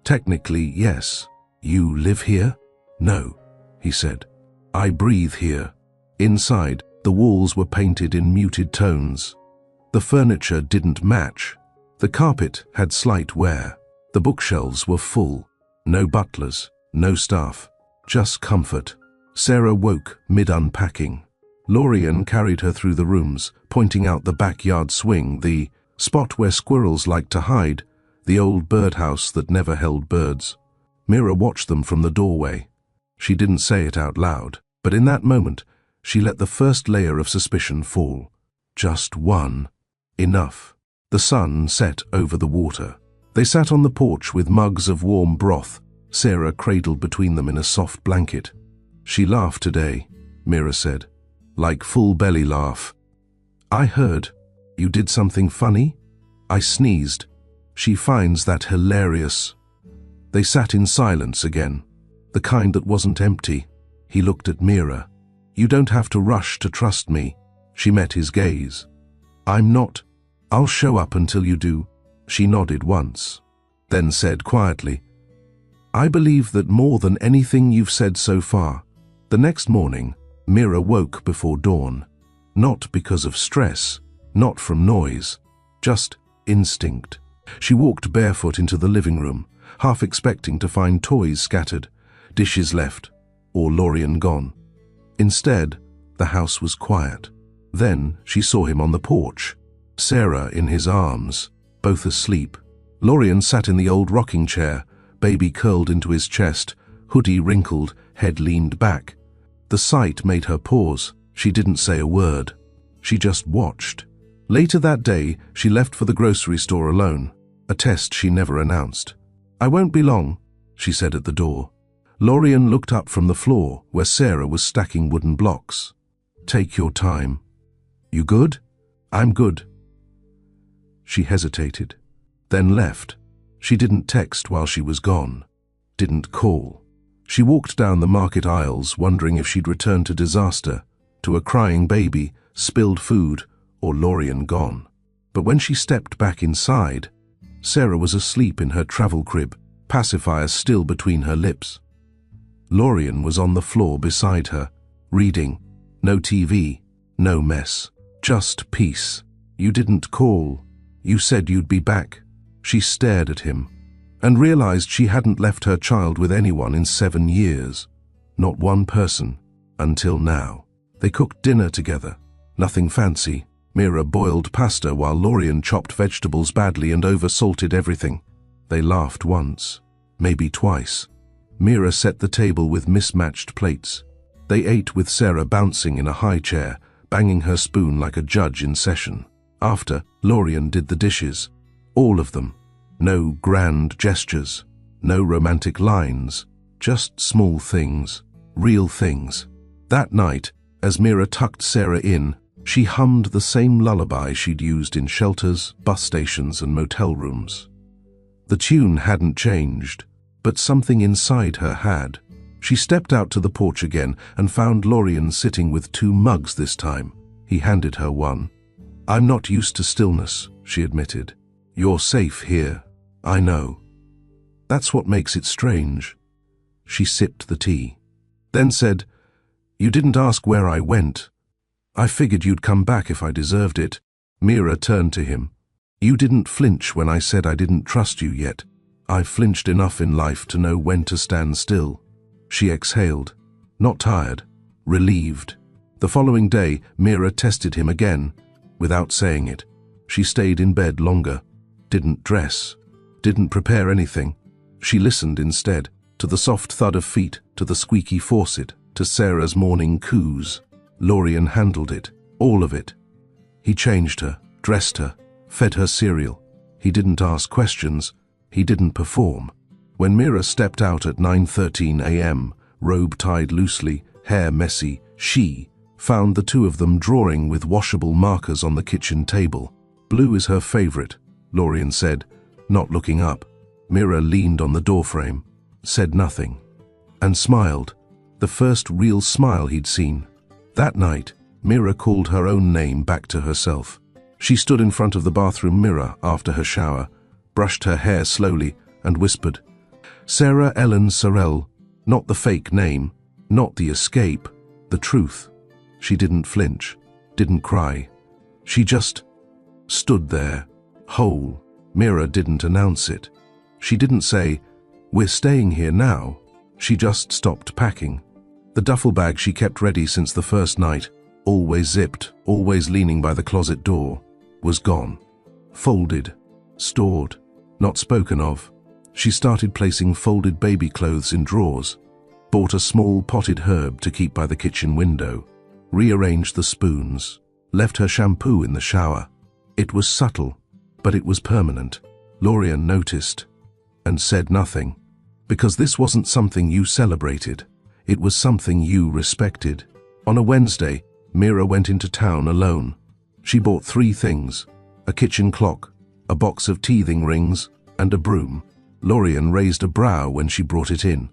"Technically, yes." "You live here?" "No," he said. "I breathe here." Inside, the walls were painted in muted tones. The furniture didn't match. The carpet had slight wear. The bookshelves were full. No butlers, no staff, just comfort. Sarah woke mid-unpacking. Lorien carried her through the rooms, pointing out the backyard swing, the spot where squirrels liked to hide, the old birdhouse that never held birds. Mira watched them from the doorway. She didn't say it out loud, but in that moment, she let the first layer of suspicion fall. Just one. Enough. The sun set over the water. They sat on the porch with mugs of warm broth, Sarah cradled between them in a soft blanket. "She laughed today," Mira said. "Like full belly laugh." "I heard. You did something funny?" "I sneezed." "She finds that hilarious." They sat in silence again, the kind that wasn't empty. He looked at Mira. "You don't have to rush to trust me." She met his gaze. "I'm not. I'll show up until you do." She nodded once, then said quietly, "I believe that more than anything you've said so far." The next morning, Mira woke before dawn. Not because of stress, not from noise, just instinct. She walked barefoot into the living room, half expecting to find toys scattered, dishes left, or Lorien gone. Instead, the house was quiet. Then she saw him on the porch, Sarah in his arms, both asleep. Lorien sat in the old rocking chair, baby curled into his chest, hoodie wrinkled, head leaned back. The sight made her pause. She didn't say a word. She just watched. Later that day, she left for the grocery store alone, a test she never announced. "I won't be long," she said at the door. Lorien looked up from the floor where Sarah was stacking wooden blocks. "Take your time." "You good?" "I'm good." She hesitated, then left. She didn't text while she was gone, didn't call. She walked down the market aisles, wondering if she'd return to disaster, to a crying baby, spilled food, or Lorien gone. But when she stepped back inside, Sarah was asleep in her travel crib, pacifier still between her lips. Lorien was on the floor beside her, reading. No TV, no mess, just peace. "You didn't call. You said you'd be back." She stared at him and realized she hadn't left her child with anyone in 7 years. Not one person, until now. They cooked dinner together. Nothing fancy. Mira boiled pasta while Lorien chopped vegetables badly and oversalted everything. They laughed once, maybe twice. Mira set the table with mismatched plates. They ate with Sarah bouncing in a high chair, banging her spoon like a judge in session. After, Lorien did the dishes. All of them. No grand gestures, no romantic lines, just small things, real things. That night, as Mira tucked Sarah in, she hummed the same lullaby she'd used in shelters, bus stations, and motel rooms. The tune hadn't changed, but something inside her had. She stepped out to the porch again and found Lorien sitting with 2 mugs this time. He handed her one. "I'm not used to stillness," she admitted. "You're safe here. I know. That's what makes it strange." She sipped the tea, then said, "You didn't ask where I went. I figured you'd come back if I deserved it." Mira turned to him. "You didn't flinch when I said I didn't trust you yet. I've flinched enough in life to know when to stand still." She exhaled, not tired, relieved. The following day, Mira tested him again, without saying it. She stayed in bed longer, didn't dress, didn't prepare anything. She listened instead, to the soft thud of feet, to the squeaky faucet, to Sarah's morning coos. Lorien handled it, all of it. He changed her, dressed her, fed her cereal. He didn't ask questions, he didn't perform. When Mira stepped out at 9:13 a.m., robe tied loosely, hair messy, she found the 2 of them drawing with washable markers on the kitchen table. "Blue is her favorite," Lorien said, not looking up. Mira leaned on the doorframe, said nothing, and smiled, the first real smile he'd seen. That night, Mira called her own name back to herself. She stood in front of the bathroom mirror after her shower, brushed her hair slowly, and whispered, "Sarah Ellen Sorrell, not the fake name, not the escape, the truth." She didn't flinch, didn't cry. She just stood there, whole. Mira didn't announce it. She didn't say, "We're staying here now." She just stopped packing. The duffel bag she kept ready since the first night, always zipped, always leaning by the closet door, was gone. Folded, stored, not spoken of. She started placing folded baby clothes in drawers, bought a small potted herb to keep by the kitchen window, rearranged the spoons, left her shampoo in the shower. It was subtle, but it was permanent. Lorien noticed and said nothing, because this wasn't something you celebrated. It was something you respected. On a Wednesday, Mira went into town alone. She bought 3 things, a kitchen clock, a box of teething rings, and a broom. Lorien raised a brow when she brought it in.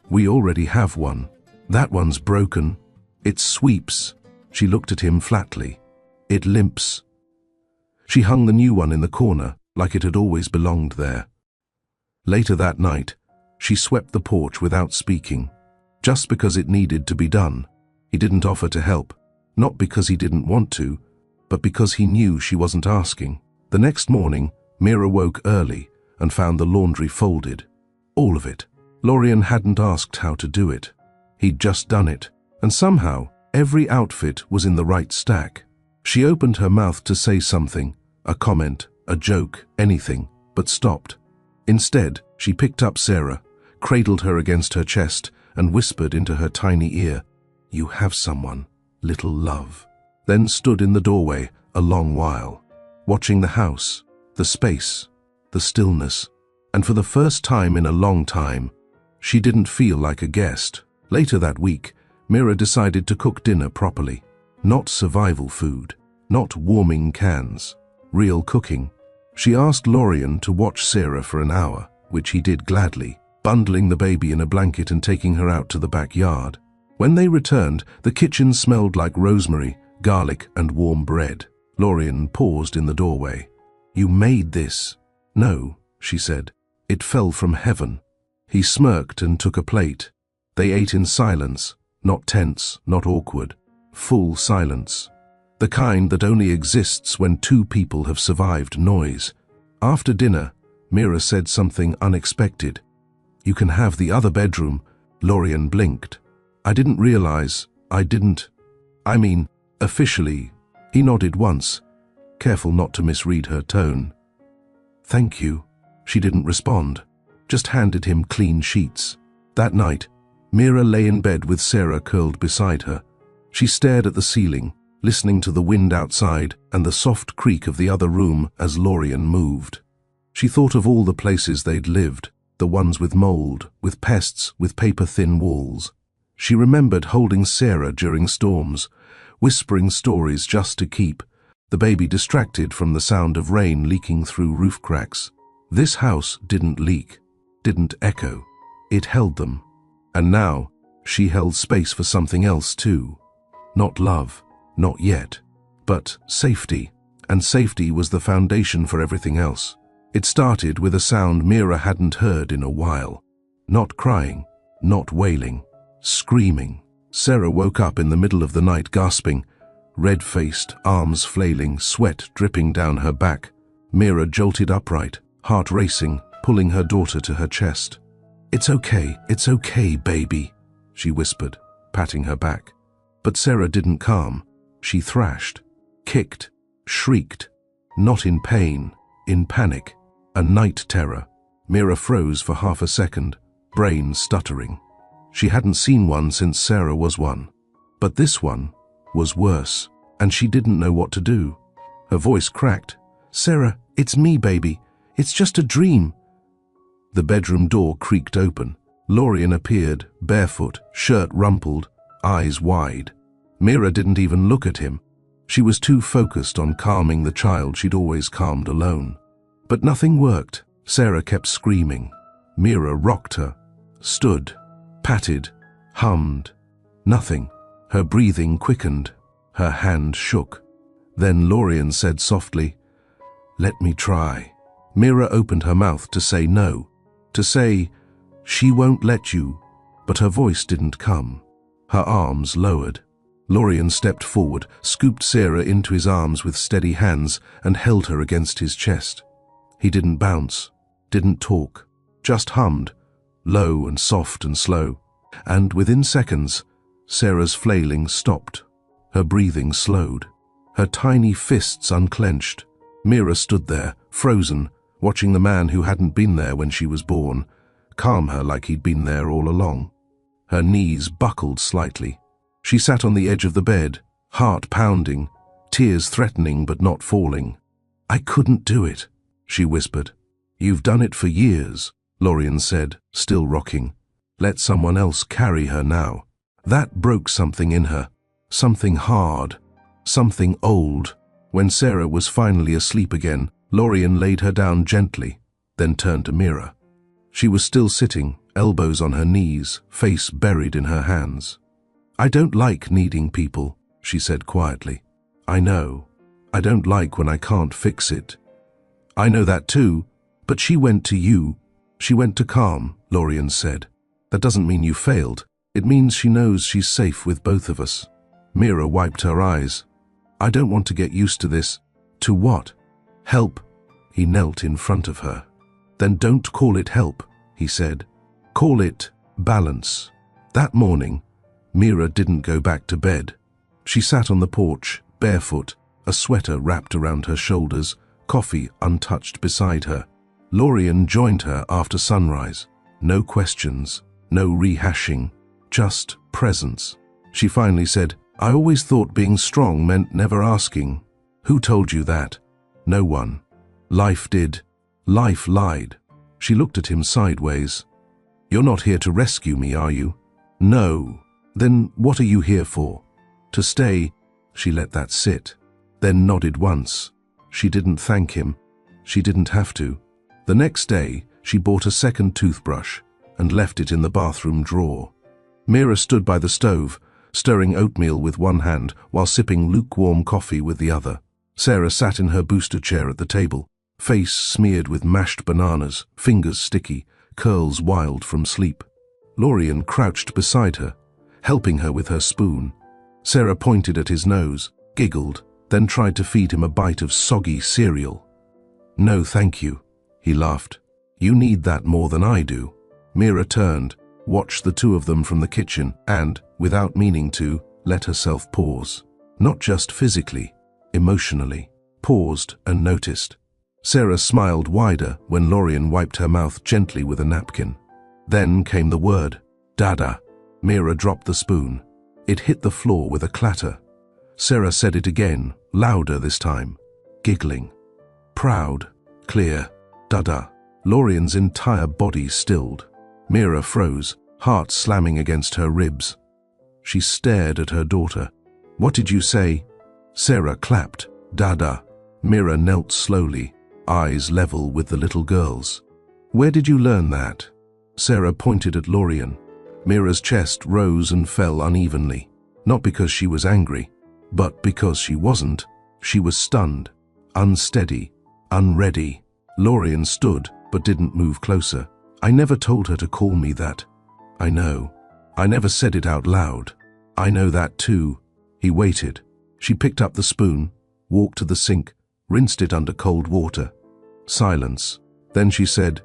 "We already have one. That one's broken. It sweeps." She looked at him flatly. "It limps." She hung the new one in the corner, like it had always belonged there. Later that night, she swept the porch without speaking, just because it needed to be done. He didn't offer to help, not because he didn't want to, but because he knew she wasn't asking. The next morning, Mira woke early and found the laundry folded. All of it. Lorien hadn't asked how to do it. He'd just done it, and somehow every outfit was in the right stack. She opened her mouth to say something, a comment, a joke, anything, but stopped. Instead, she picked up Sarah, cradled her against her chest, and whispered into her tiny ear, "You have someone, little love." Then stood in the doorway a long while, watching the house, the space, the stillness, and for the first time in a long time, she didn't feel like a guest. Later that week, Mira decided to cook dinner properly. Not survival food, not warming cans, real cooking. She asked Lorien to watch Sarah for an hour, which he did gladly, bundling the baby in a blanket and taking her out to the backyard. When they returned, the kitchen smelled like rosemary, garlic, and warm bread. Lorien paused in the doorway. "You made this." "No," she said. "It fell from heaven." He smirked and took a plate. They ate in silence, not tense, not awkward. Full silence. The kind that only exists when two people have survived noise. After dinner, Mira said something unexpected. "You can have the other bedroom." Lorien blinked. "I didn't realize. Officially." He nodded once, careful not to misread her tone. "Thank you." She didn't respond, just handed him clean sheets. That night, Mira lay in bed with Sarah curled beside her. She stared at the ceiling, listening to the wind outside and the soft creak of the other room as Lorien moved. She thought of all the places they'd lived, the ones with mold, with pests, with paper-thin walls. She remembered holding Sarah during storms, whispering stories just to keep the baby distracted from the sound of rain leaking through roof cracks. This house didn't leak, didn't echo. It held them. And now, she held space for something else too. Not love, not yet, but safety. And safety was the foundation for everything else. It started with a sound Mira hadn't heard in a while. Not crying, not wailing, screaming. Sarah woke up in the middle of the night gasping, red-faced, arms flailing, sweat dripping down her back. Mira jolted upright, heart racing, pulling her daughter to her chest. It's okay, baby," she whispered, patting her back. But Sarah didn't calm. She thrashed, kicked, shrieked, not in pain, in panic, a night terror. Mira froze for half a second, brain stuttering. She hadn't seen one since Sarah was one. But this one was worse, and she didn't know what to do. Her voice cracked. "Sarah, it's me, baby. It's just a dream." The bedroom door creaked open. Lorien appeared, barefoot, shirt rumpled, eyes wide. Mira didn't even look at him. She was too focused on calming the child she'd always calmed alone. But nothing worked. Sarah kept screaming. Mira rocked her, stood, patted, hummed. Nothing. Her breathing quickened. Her hand shook. Then Lorien said softly, "Let me try." Mira opened her mouth to say no, to say, "She won't let you," but her voice didn't come. Her arms lowered. Lorien stepped forward, scooped Sarah into his arms with steady hands, and held her against his chest. He didn't bounce, didn't talk, just hummed, low and soft and slow. And within seconds, Sarah's flailing stopped. Her breathing slowed. Her tiny fists unclenched. Mira stood there, frozen, watching the man who hadn't been there when she was born, calm her like he'd been there all along. Her knees buckled slightly. She sat on the edge of the bed, heart pounding, tears threatening but not falling. "I couldn't do it," she whispered. "You've done it for years," Lorien said, still rocking. "Let someone else carry her now." That broke something in her, something hard, something old. When Sarah was finally asleep again, Lorien laid her down gently, then turned to Mira. She was still sitting, elbows on her knees, face buried in her hands. "I don't like needing people," she said quietly. "I know. I don't like when I can't fix it." "I know that too, but she went to you. She went to calm," Lorien said. "That doesn't mean you failed. It means she knows she's safe with both of us." Mira wiped her eyes. "I don't want to get used to this." "To what?" "Help." He knelt in front of her. "Then don't call it help," he said. "Call it balance." That morning, Mira didn't go back to bed. She sat on the porch, barefoot, a sweater wrapped around her shoulders, coffee untouched beside her. Lorien joined her after sunrise. No questions, no rehashing, just presence. She finally said, "I always thought being strong meant never asking." "Who told you that?" "No one. Life did. Life lied." She looked at him sideways. "You're not here to rescue me, are you?" "No." "Then what are you here for?" "To stay." She let that sit, then nodded once. She didn't thank him. She didn't have to. The next day, she bought a second toothbrush and left it in the bathroom drawer. Mira stood by the stove, stirring oatmeal with one hand while sipping lukewarm coffee with the other. Sarah sat in her booster chair at the table, face smeared with mashed bananas, fingers sticky, curls wild from sleep. Lorien crouched beside her, helping her with her spoon. Sarah pointed at his nose, giggled, then tried to feed him a bite of soggy cereal. "No, thank you," he laughed. "You need that more than I do." Mira turned, watched the two of them from the kitchen, and, without meaning to, let herself pause. Not just physically, emotionally. Paused and noticed. Sarah smiled wider when Lorien wiped her mouth gently with a napkin. Then came the word, "Dada." Mira dropped the spoon. It hit the floor with a clatter. Sarah said it again, louder this time, giggling. Proud, clear, "Dada." Lorien's entire body stilled. Mira froze, heart slamming against her ribs. She stared at her daughter. "What did you say?" Sarah clapped, "Dada." Mira knelt slowly, eyes level with the little girl's. "Where did you learn that?" Sarah pointed at Lorien. Mira's chest rose and fell unevenly, not because she was angry, but because she wasn't. She was stunned, unsteady, unready. Lorien stood, but didn't move closer. "I never told her to call me that." "I know. I never said it out loud." "I know that too." He waited. She picked up the spoon, walked to the sink, rinsed it under cold water. Silence. Then she said,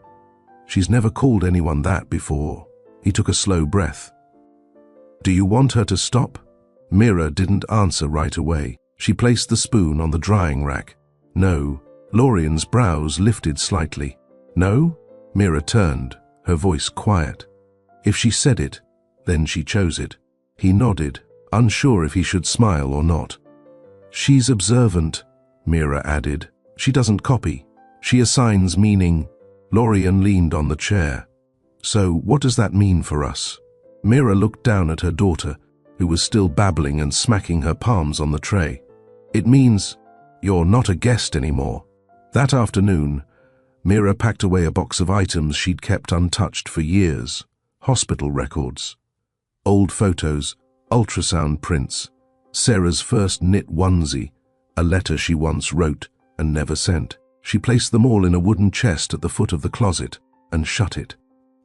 "She's never called anyone that before." He took a slow breath. "Do you want her to stop?" Mira didn't answer right away. She placed the spoon on the drying rack. "No." Lorien's brows lifted slightly. "No?" Mira turned, her voice quiet. If she said it, then she chose it. He nodded, unsure if he should smile or not. "She's observant," Mira added. "She doesn't copy. She assigns meaning." Lorien leaned on the chair. "So what does that mean for us?" Mira looked down at her daughter, who was still babbling and smacking her palms on the tray. "It means you're not a guest anymore." That afternoon, Mira packed away a box of items she'd kept untouched for years. Hospital records, old photos, ultrasound prints, Sarah's first knit onesie, a letter she once wrote and never sent. She placed them all in a wooden chest at the foot of the closet and shut it.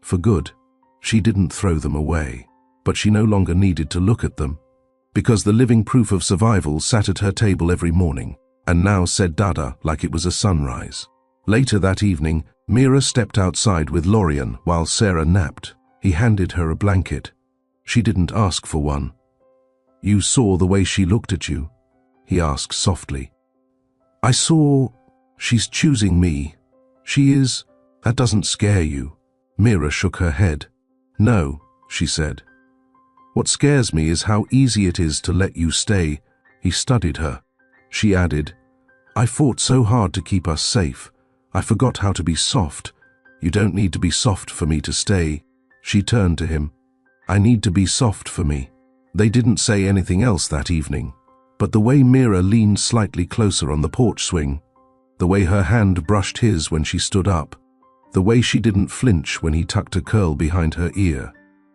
For good. She didn't throw them away, but she no longer needed to look at them, because the living proof of survival sat at her table every morning, and now said "Dada" like it was a sunrise. Later that evening, Mira stepped outside with Lorien while Sarah napped. He handed her a blanket. She didn't ask for one. "You saw the way she looked at you?" he asked softly. "I saw. She's choosing me. She is. That doesn't scare you." Mira shook her head. "No," she said. "What scares me is how easy it is to let you stay." He studied her. She added, "I fought so hard to keep us safe. I forgot how to be soft. You don't need to be soft for me to stay." She turned to him. "I need to be soft for me." They didn't say anything else that evening, but the way Mira leaned slightly closer on the porch swing, the way her hand brushed his when she stood up, The way she didn't flinch when he tucked a curl behind her ear.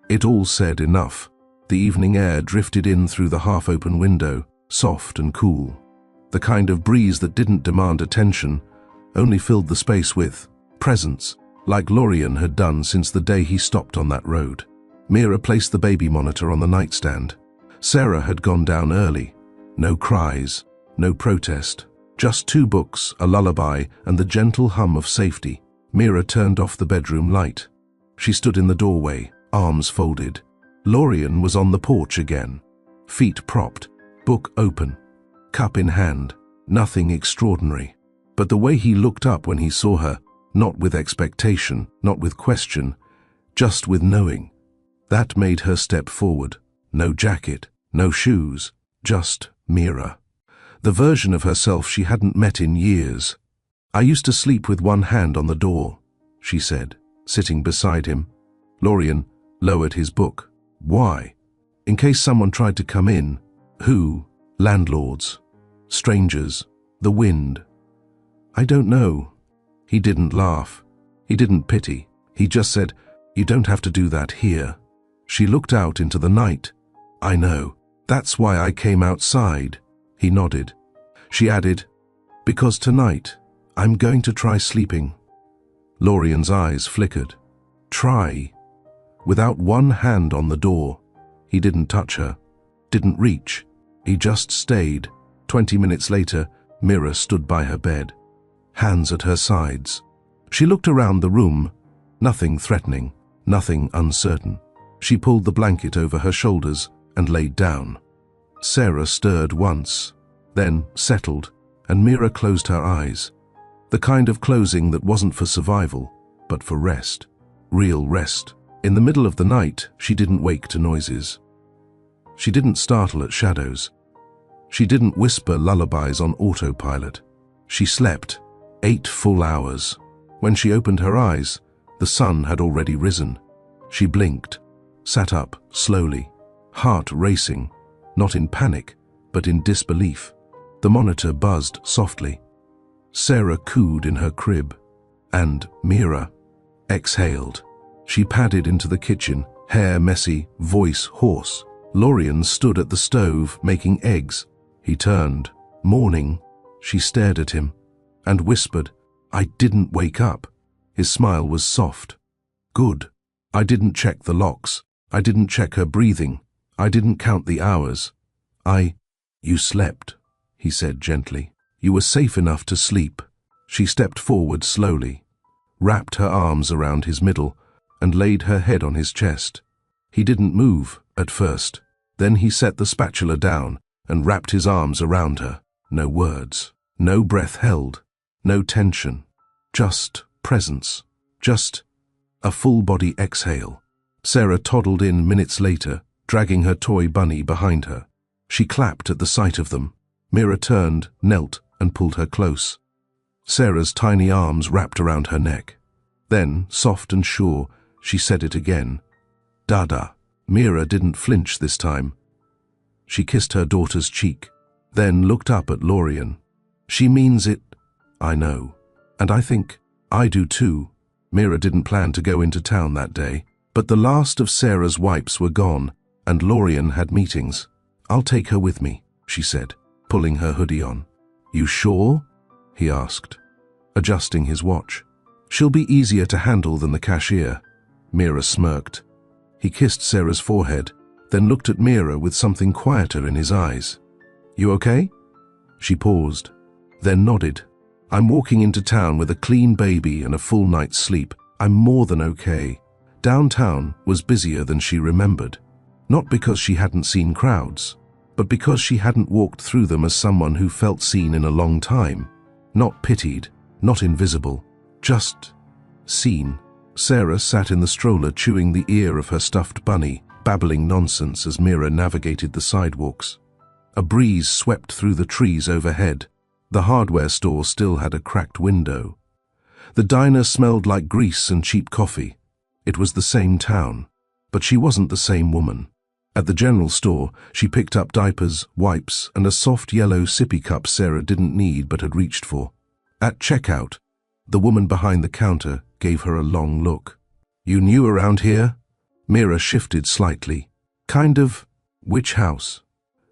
It all said enough. The evening air drifted in through the half-open window, soft and cool. The kind of breeze that didn't demand attention, only filled the space with presence, like Lorien had done since the day he stopped on that road. Mira placed the baby monitor on the nightstand. Sarah had gone down early. No cries, no protest. Just 2 books, a lullaby, and the gentle hum of safety. Mira turned off the bedroom light. She stood in the doorway, arms folded. Lorien was on the porch again. Feet propped, book open, cup in hand. Nothing extraordinary. But the way he looked up when he saw her, not with expectation, not with question, just with knowing. That made her step forward. No jacket, no shoes, just Mira. The version of herself she hadn't met in years. "I used to sleep with one hand on the door," she said, sitting beside him. Lorien lowered his book. "Why?" "In case someone tried to come in." "Who?" "Landlords. Strangers. The wind." "I don't know." He didn't laugh. He didn't pity. He just said, "You don't have to do that here." She looked out into the night. "I know. That's why I came outside." He nodded. She added, "Because tonight, I'm going to try sleeping." Lorien's eyes flickered. Try. Without one hand on the door. He didn't touch her. Didn't reach. He just stayed. 20 minutes later, Mira stood by her bed. Hands at her sides. She looked around the room. Nothing threatening. Nothing uncertain. She pulled the blanket over her shoulders and laid down. Sarah stirred once, then settled, and Mira closed her eyes. The kind of closing that wasn't for survival, but for rest. Real rest. In the middle of the night, she didn't wake to noises. She didn't startle at shadows. She didn't whisper lullabies on autopilot. She slept 8 full hours. When she opened her eyes, the sun had already risen. She blinked, sat up slowly, heart racing, not in panic, but in disbelief. The monitor buzzed softly. Sarah cooed in her crib, and Mira exhaled. She padded into the kitchen, hair messy, voice hoarse. Lorien stood at the stove, making eggs. He turned. "Morning." She stared at him, and whispered, "I didn't wake up." His smile was soft. "Good. I didn't check the locks. I didn't check her breathing. I didn't count the hours. You slept," he said gently. "You were safe enough to sleep." She stepped forward slowly, wrapped her arms around his middle, and laid her head on his chest. He didn't move at first. Then he set the spatula down and wrapped his arms around her. No words, no breath held, no tension, just presence, just a full-body exhale. Sarah toddled in minutes later, dragging her toy bunny behind her. She clapped at the sight of them. Mira turned, knelt, and pulled her close. Sarah's tiny arms wrapped around her neck. Then, soft and sure, she said it again. "Dada." Mira didn't flinch this time. She kissed her daughter's cheek, then looked up at Lorien. "She means it." "I know. And I think I do too." Mira didn't plan to go into town that day, but the last of Sarah's wipes were gone, and Lorien had meetings. "I'll take her with me," she said, pulling her hoodie on. "You sure?" he asked, adjusting his watch. "She'll be easier to handle than the cashier." Mira smirked. He kissed Sarah's forehead, then looked at Mira with something quieter in his eyes. "You okay?" She paused, then nodded. "I'm walking into town with a clean baby and a full night's sleep. I'm more than okay." Downtown was busier than she remembered, not because she hadn't seen crowds, but because she hadn't walked through them as someone who felt seen in a long time. Not pitied, not invisible, just seen. Sarah sat in the stroller chewing the ear of her stuffed bunny, babbling nonsense as Mira navigated the sidewalks. A breeze swept through the trees overhead. The hardware store still had a cracked window. The diner smelled like grease and cheap coffee. It was the same town, but she wasn't the same woman. At the general store, she picked up diapers, wipes, and a soft yellow sippy cup Sarah didn't need but had reached for. At checkout, the woman behind the counter gave her a long look. You new around here? Mira shifted slightly. Kind of. Which house?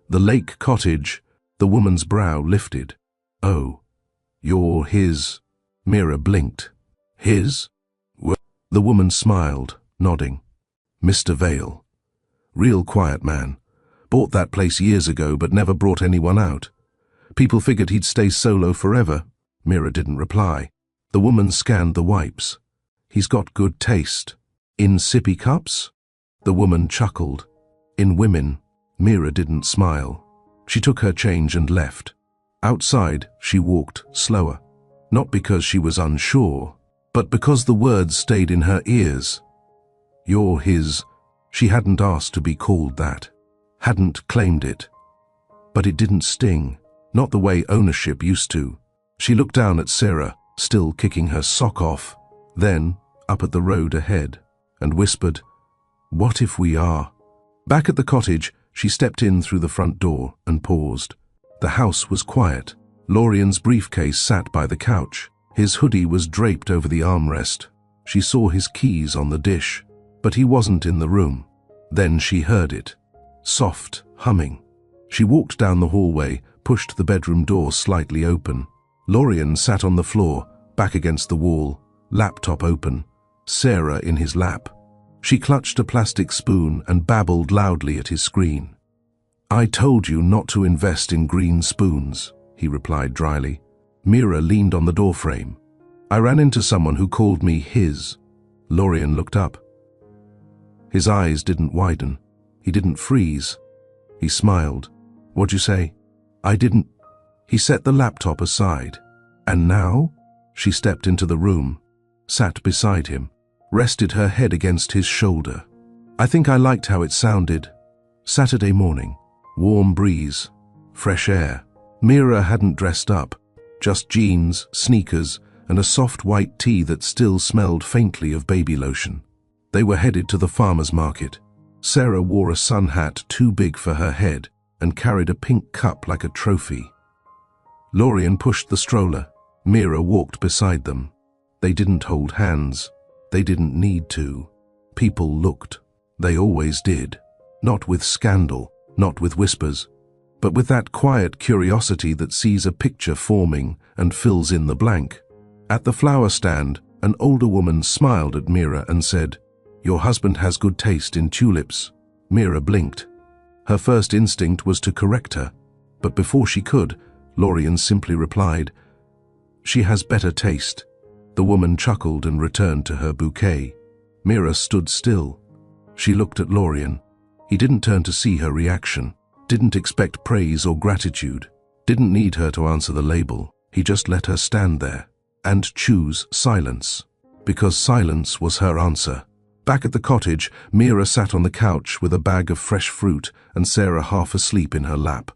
The Lake Cottage. The woman's brow lifted. Oh, you're his. Mira blinked. His? The woman smiled, nodding. Mr. Vale. Real quiet man. Bought that place years ago but never brought anyone out. People figured he'd stay solo forever. Mira didn't reply. The woman scanned the wipes. He's got good taste. In sippy cups? The woman chuckled. In women. Mira didn't smile. She took her change and left. Outside, she walked slower. Not because she was unsure, but because the words stayed in her ears. You're his. She hadn't asked to be called that. Hadn't claimed it. But it didn't sting. Not the way ownership used to. She looked down at Sarah, still kicking her sock off, then up at the road ahead, and whispered, "What if we are?" Back at the cottage, she stepped in through the front door and paused. The house was quiet. Lorian's briefcase sat by the couch. His hoodie was draped over the armrest. She saw his keys on the dish, but he wasn't in the room. Then she heard it. Soft humming. She walked down the hallway, pushed the bedroom door slightly open. Lorian sat on the floor, back against the wall, laptop open, Sarah in his lap. She clutched a plastic spoon and babbled loudly at his screen. I told you not to invest in green spoons, he replied dryly. Mira leaned on the doorframe. I ran into someone who called me his. Lorian looked up. His eyes didn't widen. He didn't freeze. He smiled. What'd you say? I didn't. He set the laptop aside. And now? She stepped into the room, sat beside him, rested her head against his shoulder. I think I liked how it sounded. Saturday morning. Warm breeze. Fresh air. Mira hadn't dressed up. Just jeans, sneakers, and a soft white tee that still smelled faintly of baby lotion. They were headed to the farmer's market. Sarah wore a sun hat too big for her head and carried a pink cup like a trophy. Lorian pushed the stroller. Mira walked beside them. They didn't hold hands. They didn't need to. People looked. They always did. Not with scandal, not with whispers, but with that quiet curiosity that sees a picture forming and fills in the blank. At the flower stand, an older woman smiled at Mira and said, Your husband has good taste in tulips. Mira blinked. Her first instinct was to correct her, but before she could, Lorian simply replied, She has better taste. The woman chuckled and returned to her bouquet. Mira stood still. She looked at Lorian. He didn't turn to see her reaction, didn't expect praise or gratitude, didn't need her to answer the label. He just let her stand there and choose silence, because silence was her answer. Back at the cottage, Mira sat on the couch with a bag of fresh fruit and Sarah half asleep in her lap.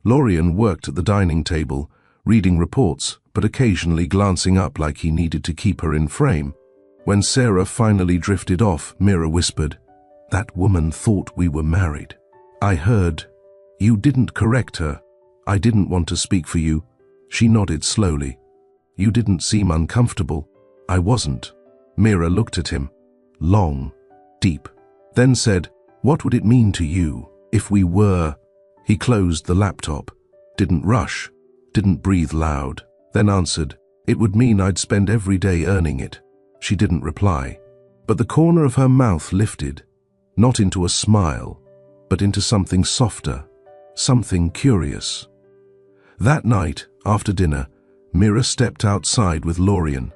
Lorian worked at the dining table, reading reports, but occasionally glancing up like he needed to keep her in frame. When Sarah finally drifted off, Mira whispered, That woman thought we were married. I heard. You didn't correct her. I didn't want to speak for you. She nodded slowly. You didn't seem uncomfortable. I wasn't. Mira looked at him. Long, deep, then said, What would it mean to you if we were? He closed the laptop, didn't rush, didn't breathe loud, then answered, It would mean I'd spend every day earning it. She didn't reply, but the corner of her mouth lifted, not into a smile, but into something softer, something curious. That night, after dinner, Mira stepped outside with Lorian.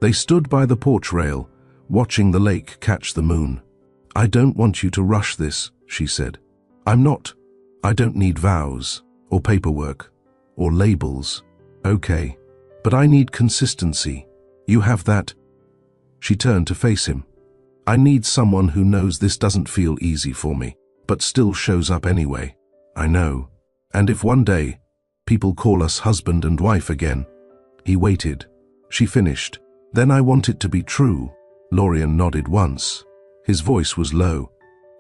They stood by the porch rail, watching the lake catch the moon. I don't want you to rush this, she said. I don't need vows, or paperwork, or labels. Okay, but I need consistency. You have that. She turned to face him. I need someone who knows this doesn't feel easy for me, but still shows up anyway. I know. And if one day, people call us husband and wife again. He waited. She finished. Then I want it to be true. Lorian nodded once. His voice was low.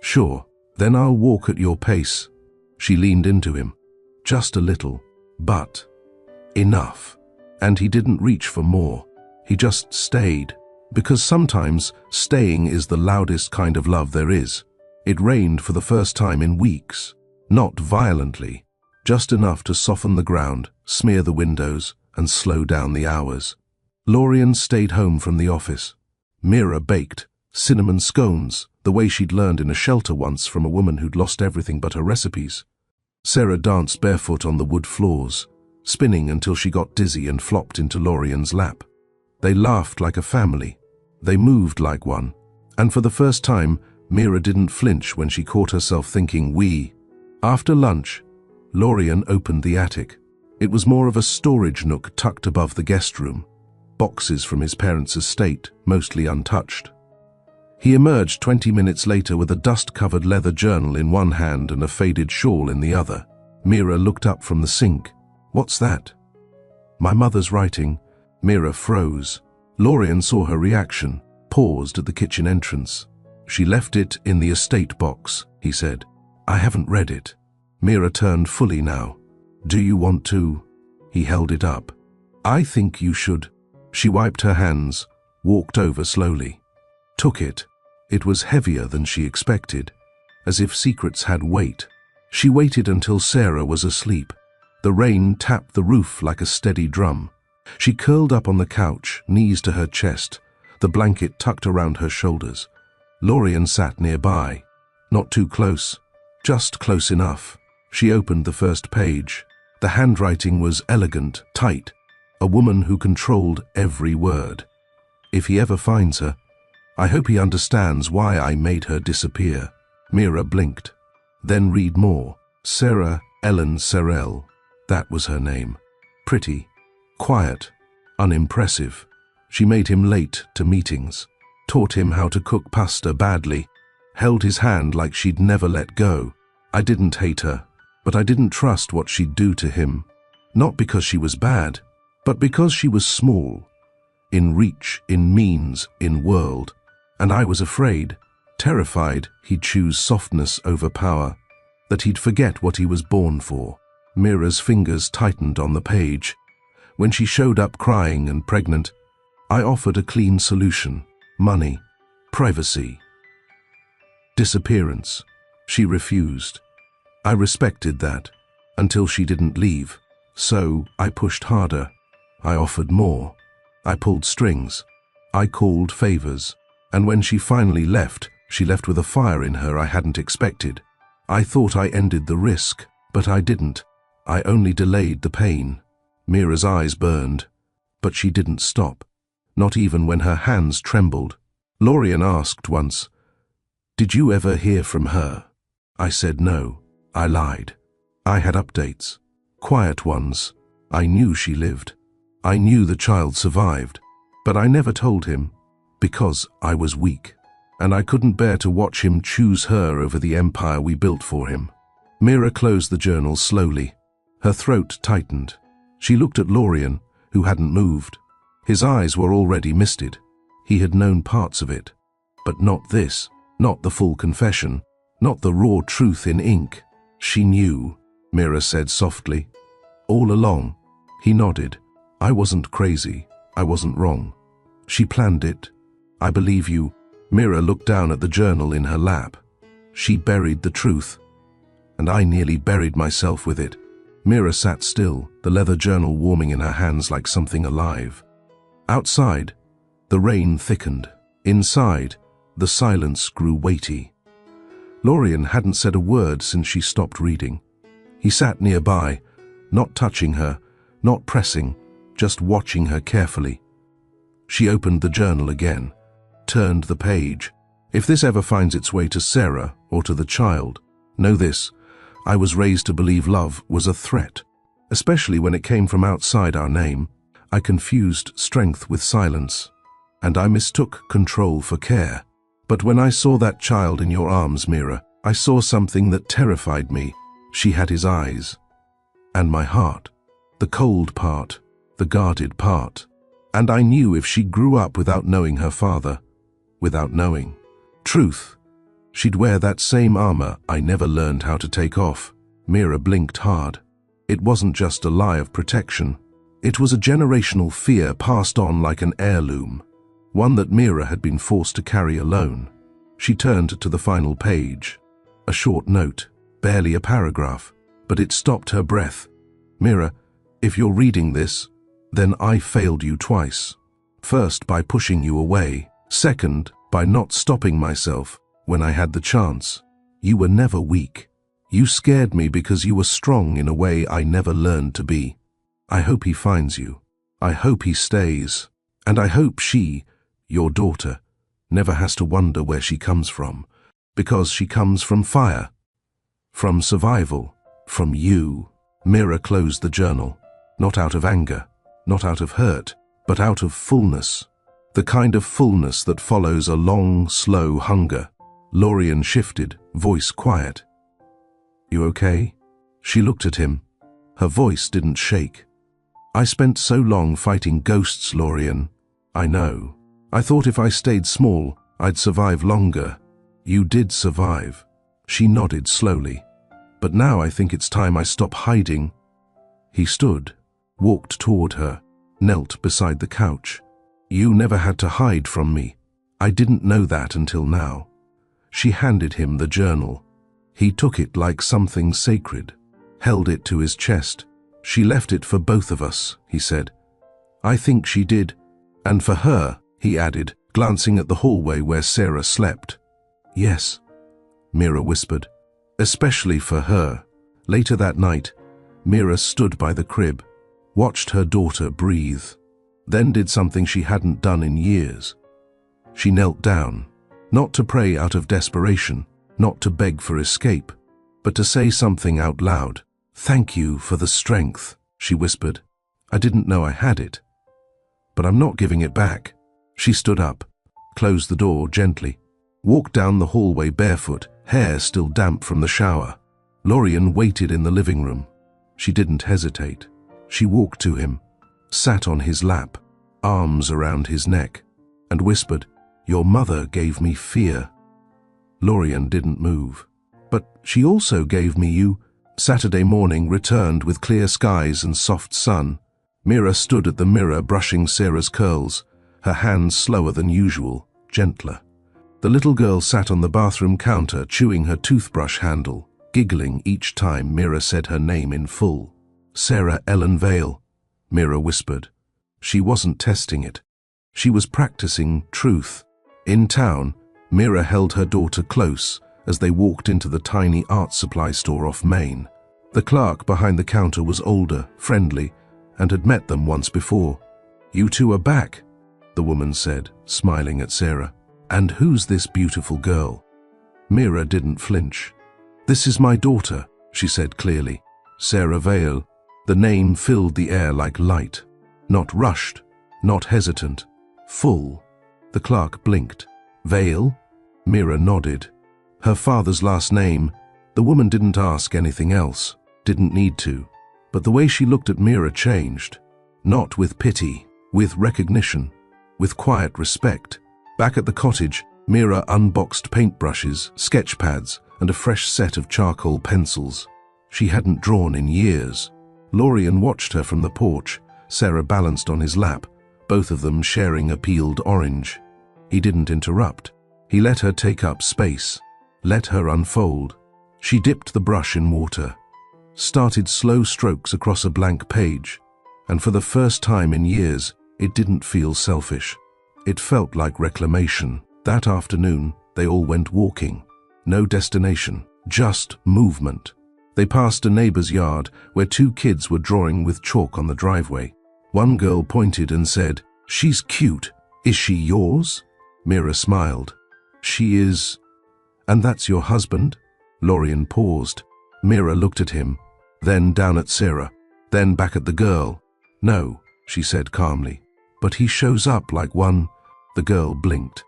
Sure, then I'll walk at your pace. She leaned into him. Just a little, but enough. And he didn't reach for more. He just stayed, Because sometimes staying is the loudest kind of love there is. It rained for the first time in weeks. Not violently, just enough to soften the ground, smear the windows, and slow down the hours. Lorien stayed home from the office. Mira baked cinnamon scones, the way she'd learned in a shelter once from a woman who'd lost everything but her recipes. Sarah danced barefoot on the wood floors, spinning until she got dizzy and flopped into Lorien's lap. They laughed like a family. They moved like one. And for the first time, Mira didn't flinch when she caught herself thinking we. After lunch, Lorien opened the attic. It was more of a storage nook tucked above the guest room. Boxes from his parents' estate, mostly untouched. He emerged 20 minutes later with a dust-covered leather journal in one hand and a faded shawl in the other. Mira looked up from the sink. "What's that?" "My mother's writing." Mira froze. Lorien saw her reaction, paused at the kitchen entrance. "She left it in the estate box," he said. "I haven't read it." Mira turned fully now. "Do you want to?" He held it up. "I think you should." She wiped her hands, walked over slowly. Took it. It was heavier than she expected, as if secrets had weight. She waited until Sarah was asleep. The rain tapped the roof like a steady drum. She curled up on the couch, knees to her chest, the blanket tucked around her shoulders. Lorien sat nearby. Not too close, just close enough. She opened the first page. The handwriting was elegant, tight. A woman who controlled every word. "If he ever finds her, I hope he understands why I made her disappear." Mira blinked. "Then read more. Sarah Ellen Serrell." That was her name. Pretty, quiet, unimpressive. She made him late to meetings, taught him how to cook pasta badly, held his hand like she'd never let go. I didn't hate her, but I didn't trust what she'd do to him. Not because she was bad, but because she was small. In reach, in means, in world. And I was afraid, terrified he'd choose softness over power, that he'd forget what he was born for. Mira's fingers tightened on the page. When she showed up crying and pregnant, I offered a clean solution. Money, privacy, disappearance. She refused. I respected that, until she didn't leave. So I pushed harder. I offered more. I pulled strings. I called favors. And when she finally left, she left with a fire in her I hadn't expected. I thought I ended the risk, but I didn't. I only delayed the pain. Mira's eyes burned, but she didn't stop, not even when her hands trembled. Lorien asked once, "Did you ever hear from her?" I said no. I lied. I had updates, quiet ones. I knew she lived. I knew the child survived, but I never told him. Because I was weak, and I couldn't bear to watch him choose her over the empire we built for him. Mira closed the journal slowly. Her throat tightened. She looked at Lorien, who hadn't moved. His eyes were already misted. He had known parts of it, but not this, not the full confession, not the raw truth in ink. She knew, Mira said softly. All along. He nodded. I wasn't crazy. I wasn't wrong. She planned it. I believe you. Mira looked down at the journal in her lap. She buried the truth, and I nearly buried myself with it. Mira sat still, the leather journal warming in her hands like something alive. Outside, the rain thickened. Inside, the silence grew weighty. Lorien hadn't said a word since she stopped reading. He sat nearby, not touching her, not pressing, just watching her carefully. She opened the journal again, turned the page. If this ever finds its way to Sarah or to the child, know this, I was raised to believe love was a threat, especially when it came from outside our name. I confused strength with silence, and I mistook control for care. But when I saw that child in your arms, Mira, I saw something that terrified me. She had his eyes, and my heart, the cold part, the guarded part. And I knew if she grew up without knowing her father, without knowing truth, she'd wear that same armor I never learned how to take off. Mira blinked hard. It wasn't just a lie of protection. It was a generational fear passed on like an heirloom. one that Mira had been forced to carry alone. She turned to the final page. A short note, barely a paragraph, but it stopped her breath. Mira, if you're reading this, then I failed you twice. First, by pushing you away. Second, by not stopping myself when I had the chance. You were never weak. You scared me because you were strong in a way I never learned to be. I hope he finds you. I hope he stays. And I hope she, your daughter, never has to wonder where she comes from, because she comes from fire, from survival, from you. Mira closed the journal, not out of anger, not out of hurt, but out of fullness. The kind of fullness that follows a long, slow hunger. Lorien shifted, voice quiet. You okay? She looked at him. Her voice didn't shake. I spent so long fighting ghosts, Lorien. I know. I thought if I stayed small, I'd survive longer. You did survive. She nodded slowly. But now I think it's time I stop hiding. He stood, walked toward her, knelt beside the couch. You never had to hide from me. I didn't know that until now. She handed him the journal. He took it like something sacred, held it to his chest. She left it for both of us, he said. I think she did. And for her, he added, glancing at the hallway where Sarah slept. Yes, Mira whispered. Especially for her. Later that night, Mira stood by the crib, watched her daughter breathe, then did something she hadn't done in years. She knelt down, not to pray out of desperation, not to beg for escape, but to say something out loud. Thank you for the strength, she whispered. I didn't know I had it, but I'm not giving it back. She stood up, closed the door gently, walked down the hallway barefoot, hair still damp from the shower. Lorien waited in the living room. She didn't hesitate. She walked to him, sat on his lap, arms around his neck, and whispered, Your mother gave me fear. Lorien didn't move. But she also gave me you. Saturday morning returned with clear skies and soft sun. Mira stood at the mirror brushing Sarah's curls, her hands slower than usual, gentler. The little girl sat on the bathroom counter chewing her toothbrush handle, giggling each time Mira said her name in full. Sarah Ellen Vale, Mira whispered. She wasn't testing it. She was practicing truth. In town, Mira held her daughter close as they walked into the tiny art supply store off Main. The clerk behind the counter was older, friendly, and had met them once before. You two are back, the woman said, smiling at Sarah. And who's this beautiful girl? Mira didn't flinch. This is my daughter, she said clearly. Sarah Vale. The name filled the air like light. Not rushed, not hesitant, full. The clerk blinked. Vale? Mira nodded. Her father's last name. The woman didn't ask anything else, didn't need to. But the way she looked at Mira changed. Not with pity, with recognition, with quiet respect. Back at the cottage, Mira unboxed paintbrushes, sketch pads, and a fresh set of charcoal pencils. She hadn't drawn in years. Lorien watched her from the porch, Sarah balanced on his lap, both of them sharing a peeled orange. He didn't interrupt. He let her take up space, let her unfold. She dipped the brush in water, started slow strokes across a blank page, and for the first time in years, it didn't feel selfish. It felt like reclamation. That afternoon, they all went walking. No destination, just movement. They passed a neighbor's yard where two kids were drawing with chalk on the driveway. One girl pointed and said, She's cute. Is she yours? Mira smiled. She is. And that's your husband? Lorien paused. Mira looked at him, then down at Sarah, then back at the girl. No, she said calmly. But he shows up like one. The girl blinked.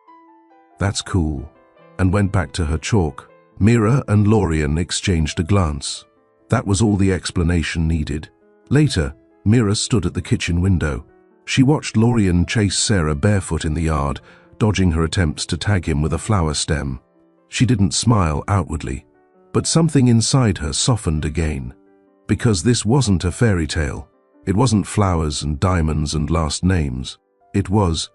That's cool, and went back to her chalk. Mira and Lorien exchanged a glance. That was all the explanation needed. Later, Mira stood at the kitchen window. She watched Lorien chase Sarah barefoot in the yard, dodging her attempts to tag him with a flower stem. She didn't smile outwardly, but something inside her softened again. Because this wasn't a fairy tale. It wasn't flowers and diamonds and last names. It was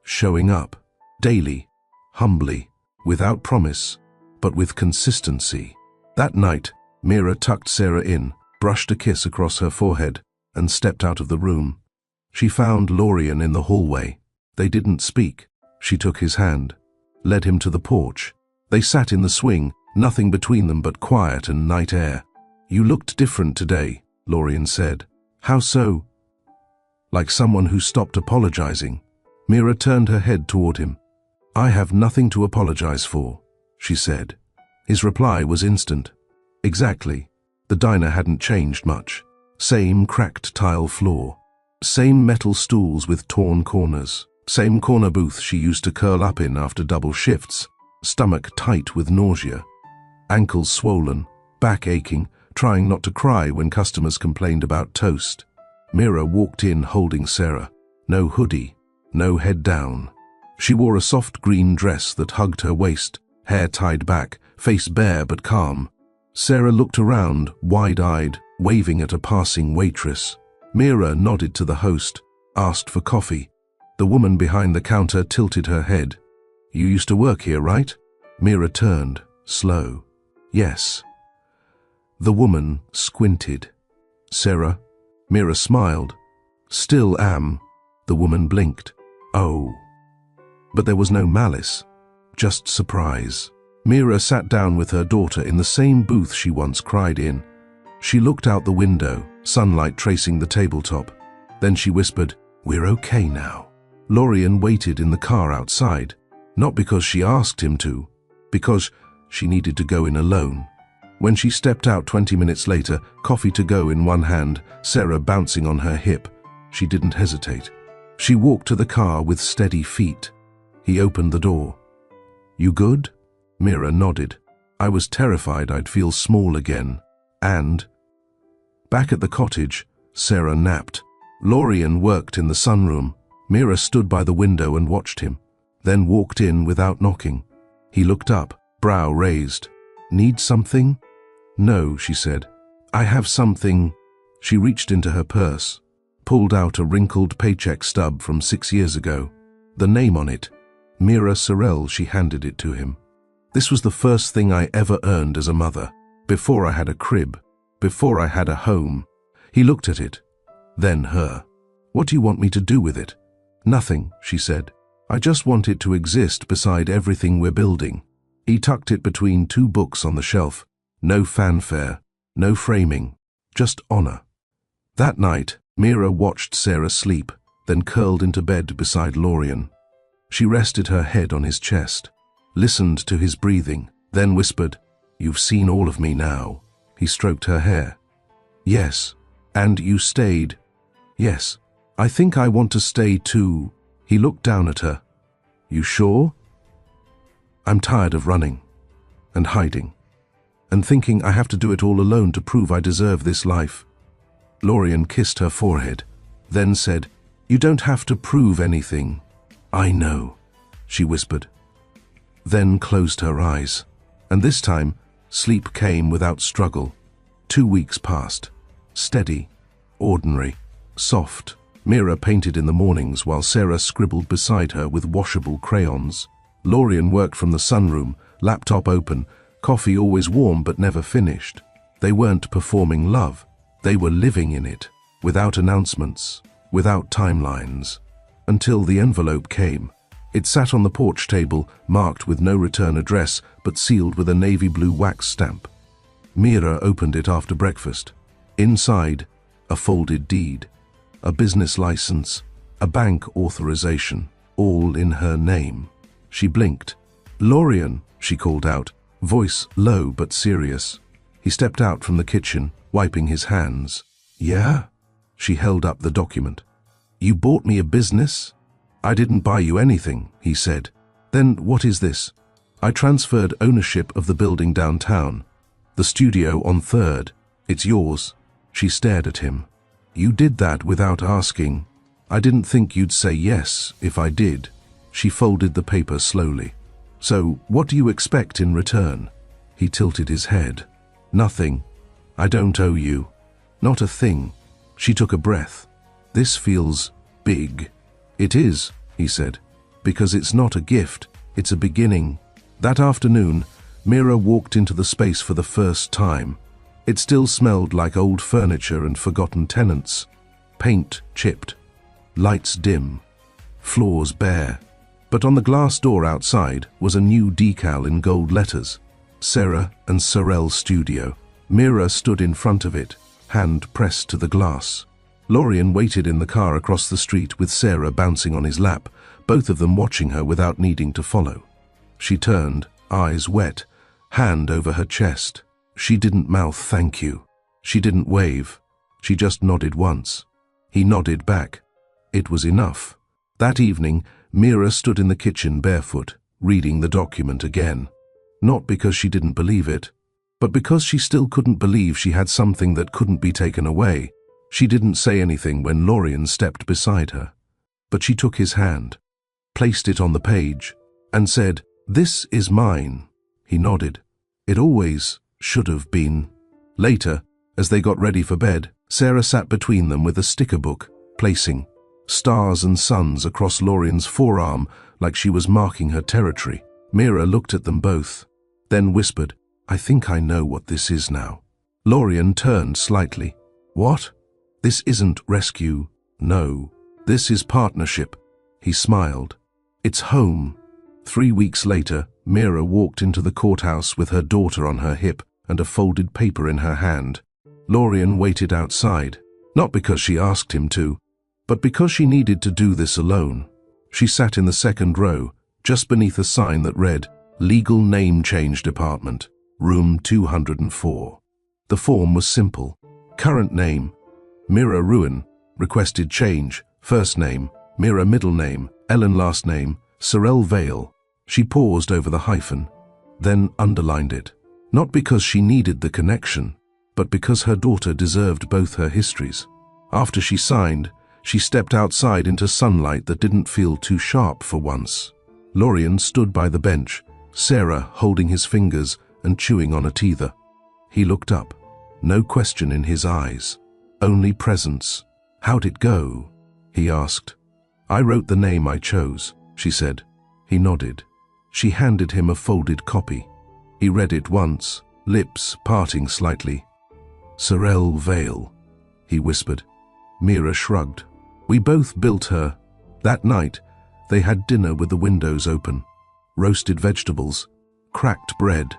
showing up, daily, humbly, without promise, but with consistency. That night, Mira tucked Sarah in, brushed a kiss across her forehead, and stepped out of the room. She found Lorien in the hallway. They didn't speak. She took his hand, led him to the porch. They sat in the swing, nothing between them but quiet and night air. "You looked different today," Lorien said. "How so?" "Like someone who stopped apologizing." Mira turned her head toward him. "I have nothing to apologize for," she said. His reply was instant. Exactly. The diner hadn't changed much. Same cracked tile floor. Same metal stools with torn corners. Same corner booth she used to curl up in after double shifts. Stomach tight with nausea. Ankles swollen, back aching, trying not to cry when customers complained about toast. Mira walked in holding Sarah. No hoodie, no head down. She wore a soft green dress that hugged her waist, hair tied back, face bare but calm. Sarah looked around, wide-eyed, waving at a passing waitress. Mira nodded to the host, asked for coffee. The woman behind the counter tilted her head. "You used to work here, right?" Mira turned, slow. "Yes." The woman squinted. "Sarah?" Mira smiled. "Still am." The woman blinked. "Oh." But there was no malice, just surprise. Mira sat down with her daughter in the same booth she once cried in. She looked out the window, sunlight tracing the tabletop. Then she whispered, "We're okay now." Lorien waited in the car outside, not because she asked him to, because she needed to go in alone. When she stepped out 20 minutes later, coffee to go in one hand, Sarah bouncing on her hip, she didn't hesitate. She walked to the car with steady feet. He opened the door. "You good?" Mira nodded. "I was terrified I'd feel small again. And?" Back at the cottage, Sarah napped. Lorien worked in the sunroom. Mira stood by the window and watched him, then walked in without knocking. He looked up, brow raised. "Need something?" "No," she said. "I have something." She reached into her purse, pulled out a wrinkled paycheck stub from 6 years ago. The name on it, Mira Sorrell. She handed it to him. "This was the first thing I ever earned as a mother, before I had a crib, before I had a home." He looked at it, then her. "What do you want me to do with it?" "Nothing," she said. "I just want it to exist beside everything we're building." He tucked it between 2 books on the shelf. No fanfare, no framing, just honor. That night, Mira watched Sarah sleep, then curled into bed beside Lorien. She rested her head on his chest, listened to his breathing, then whispered, "You've seen all of me now." He stroked her hair. "Yes. And you stayed." "Yes. I think I want to stay too." He looked down at her. "You sure?" "I'm tired of running and hiding and thinking I have to do it all alone to prove I deserve this life." Lorien kissed her forehead, then said, "You don't have to prove anything." "I know," she whispered, then closed her eyes. And this time, sleep came without struggle. 2 weeks passed. Steady, ordinary, soft. Mira painted in the mornings while Sarah scribbled beside her with washable crayons. Lorien worked from the sunroom, laptop open, coffee always warm but never finished. They weren't performing love. They were living in it, without announcements, without timelines. Until the envelope came. It sat on the porch table, marked with no return address, but sealed with a navy blue wax stamp. Mira opened it after breakfast. Inside, a folded deed, a business license, a bank authorization, all in her name. She blinked. "Lorien," she called out, voice low but serious. He stepped out from the kitchen, wiping his hands. "Yeah?" She held up the document. "You bought me a business?" "I didn't buy you anything," he said. "Then what is this?" "I transferred ownership of the building downtown. The studio on 3rd. It's yours." She stared at him. "You did that without asking. I didn't think you'd say yes if I did." She folded the paper slowly. "So, what do you expect in return?" He tilted his head. "Nothing. I don't owe you. Not a thing." She took a breath. "This feels big." "It is," he said. Because it's not a gift, it's a beginning. That afternoon, Mira walked into the space for the first time. It still smelled like old furniture and forgotten tenants. Paint chipped, lights dim, floors bare. But on the glass door outside was a new decal in gold letters. Sarah and Sorrel Studio. Mira stood in front of it, hand pressed to the glass. Lorien waited in the car across the street with Sarah bouncing on his lap, both of them watching her without needing to follow. She turned, eyes wet, hand over her chest. She didn't mouth thank you. She didn't wave. She just nodded once. He nodded back. It was enough. That evening, Mira stood in the kitchen barefoot, reading the document again. Not because she didn't believe it, but because she still couldn't believe she had something that couldn't be taken away. She didn't say anything when Lorien stepped beside her, but she took his hand, placed it on the page, and said, "This is mine." He nodded. It always should have been. Later, as they got ready for bed, Sarah sat between them with a sticker book, placing stars and suns across Lorien's forearm like she was marking her territory. Mira looked at them both, then whispered, "I think I know what this is now." Lorien turned slightly. "What?" "This isn't rescue, no. This is partnership." He smiled. "It's home." 3 weeks later, Mira walked into the courthouse with her daughter on her hip and a folded paper in her hand. Lorien waited outside, not because she asked him to, but because she needed to do this alone. She sat in the second row, just beneath a sign that read, "Legal Name Change Department, Room 204. The form was simple. Current name, Mira Ruin. Requested change, first name, Mira middle name, Ellen last name, Sorrel Vale. She paused over the hyphen, then underlined it. Not because she needed the connection, but because her daughter deserved both her histories. After she signed, she stepped outside into sunlight that didn't feel too sharp for once. Lorien stood by the bench, Sarah holding his fingers and chewing on a teether. He looked up, no question in his eyes, only presence. "How'd it go?" he asked. "I wrote the name I chose," she said. He nodded. She handed him a folded copy. He read it once, lips parting slightly. "Sorrel Vale," he whispered. Mira shrugged. "We both built her." That night, they had dinner with the windows open. Roasted vegetables, cracked bread,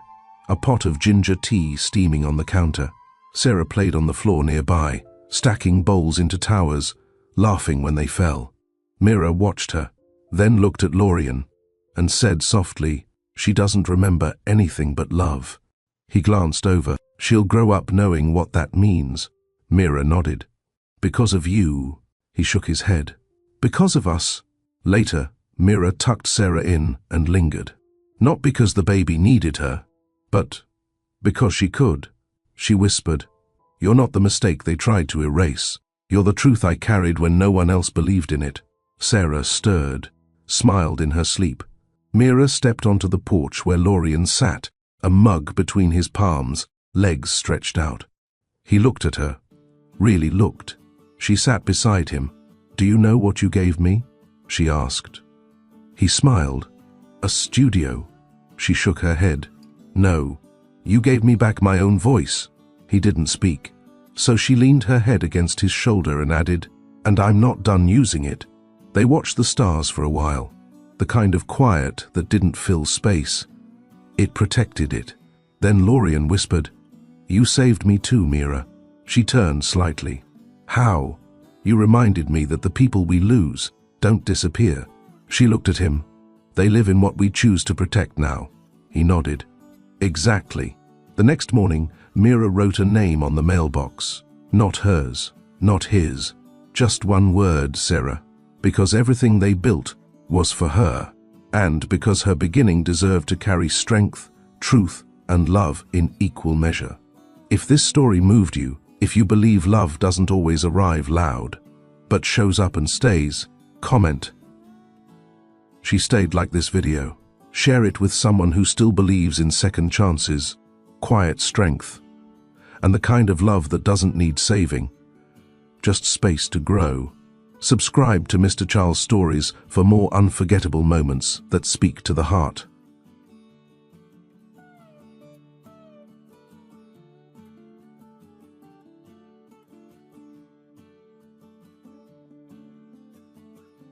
a pot of ginger tea steaming on the counter. Sarah played on the floor nearby, stacking bowls into towers, laughing when they fell. Mira watched her, then looked at Lorien, and said softly, "She doesn't remember anything but love." He glanced over. "She'll grow up knowing what that means." Mira nodded. "Because of you." He shook his head. "Because of us." Later, Mira tucked Sarah in and lingered. Not because the baby needed her, but because she could. She whispered, "You're not the mistake they tried to erase. You're the truth I carried when no one else believed in it." Sarah stirred, smiled in her sleep. Mira stepped onto the porch where Lorien sat, a mug between his palms, legs stretched out. He looked at her. Really looked. She sat beside him. "Do you know what you gave me?" she asked. He smiled. "A studio." She shook her head. "No. You gave me back my own voice." He didn't speak. So she leaned her head against his shoulder and added, "And I'm not done using it." They watched the stars for a while, the kind of quiet that didn't fill space. It protected it. Then Lorien whispered, "You saved me too, Mira." She turned slightly. "How?" "You reminded me that the people we lose don't disappear." She looked at him. "They live in what we choose to protect now." He nodded. "Exactly." The next morning, Mira wrote a name on the mailbox. Not hers, not his. Just one word, Sarah. Because everything they built was for her, and because her beginning deserved to carry strength, truth, and love in equal measure. If this story moved you, if you believe love doesn't always arrive loud, but shows up and stays, comment. She stayed like this video. Share it with someone who still believes in second chances, quiet strength, and the kind of love that doesn't need saving, just space to grow. Subscribe to Mr. Charles Stories for more unforgettable moments that speak to the heart.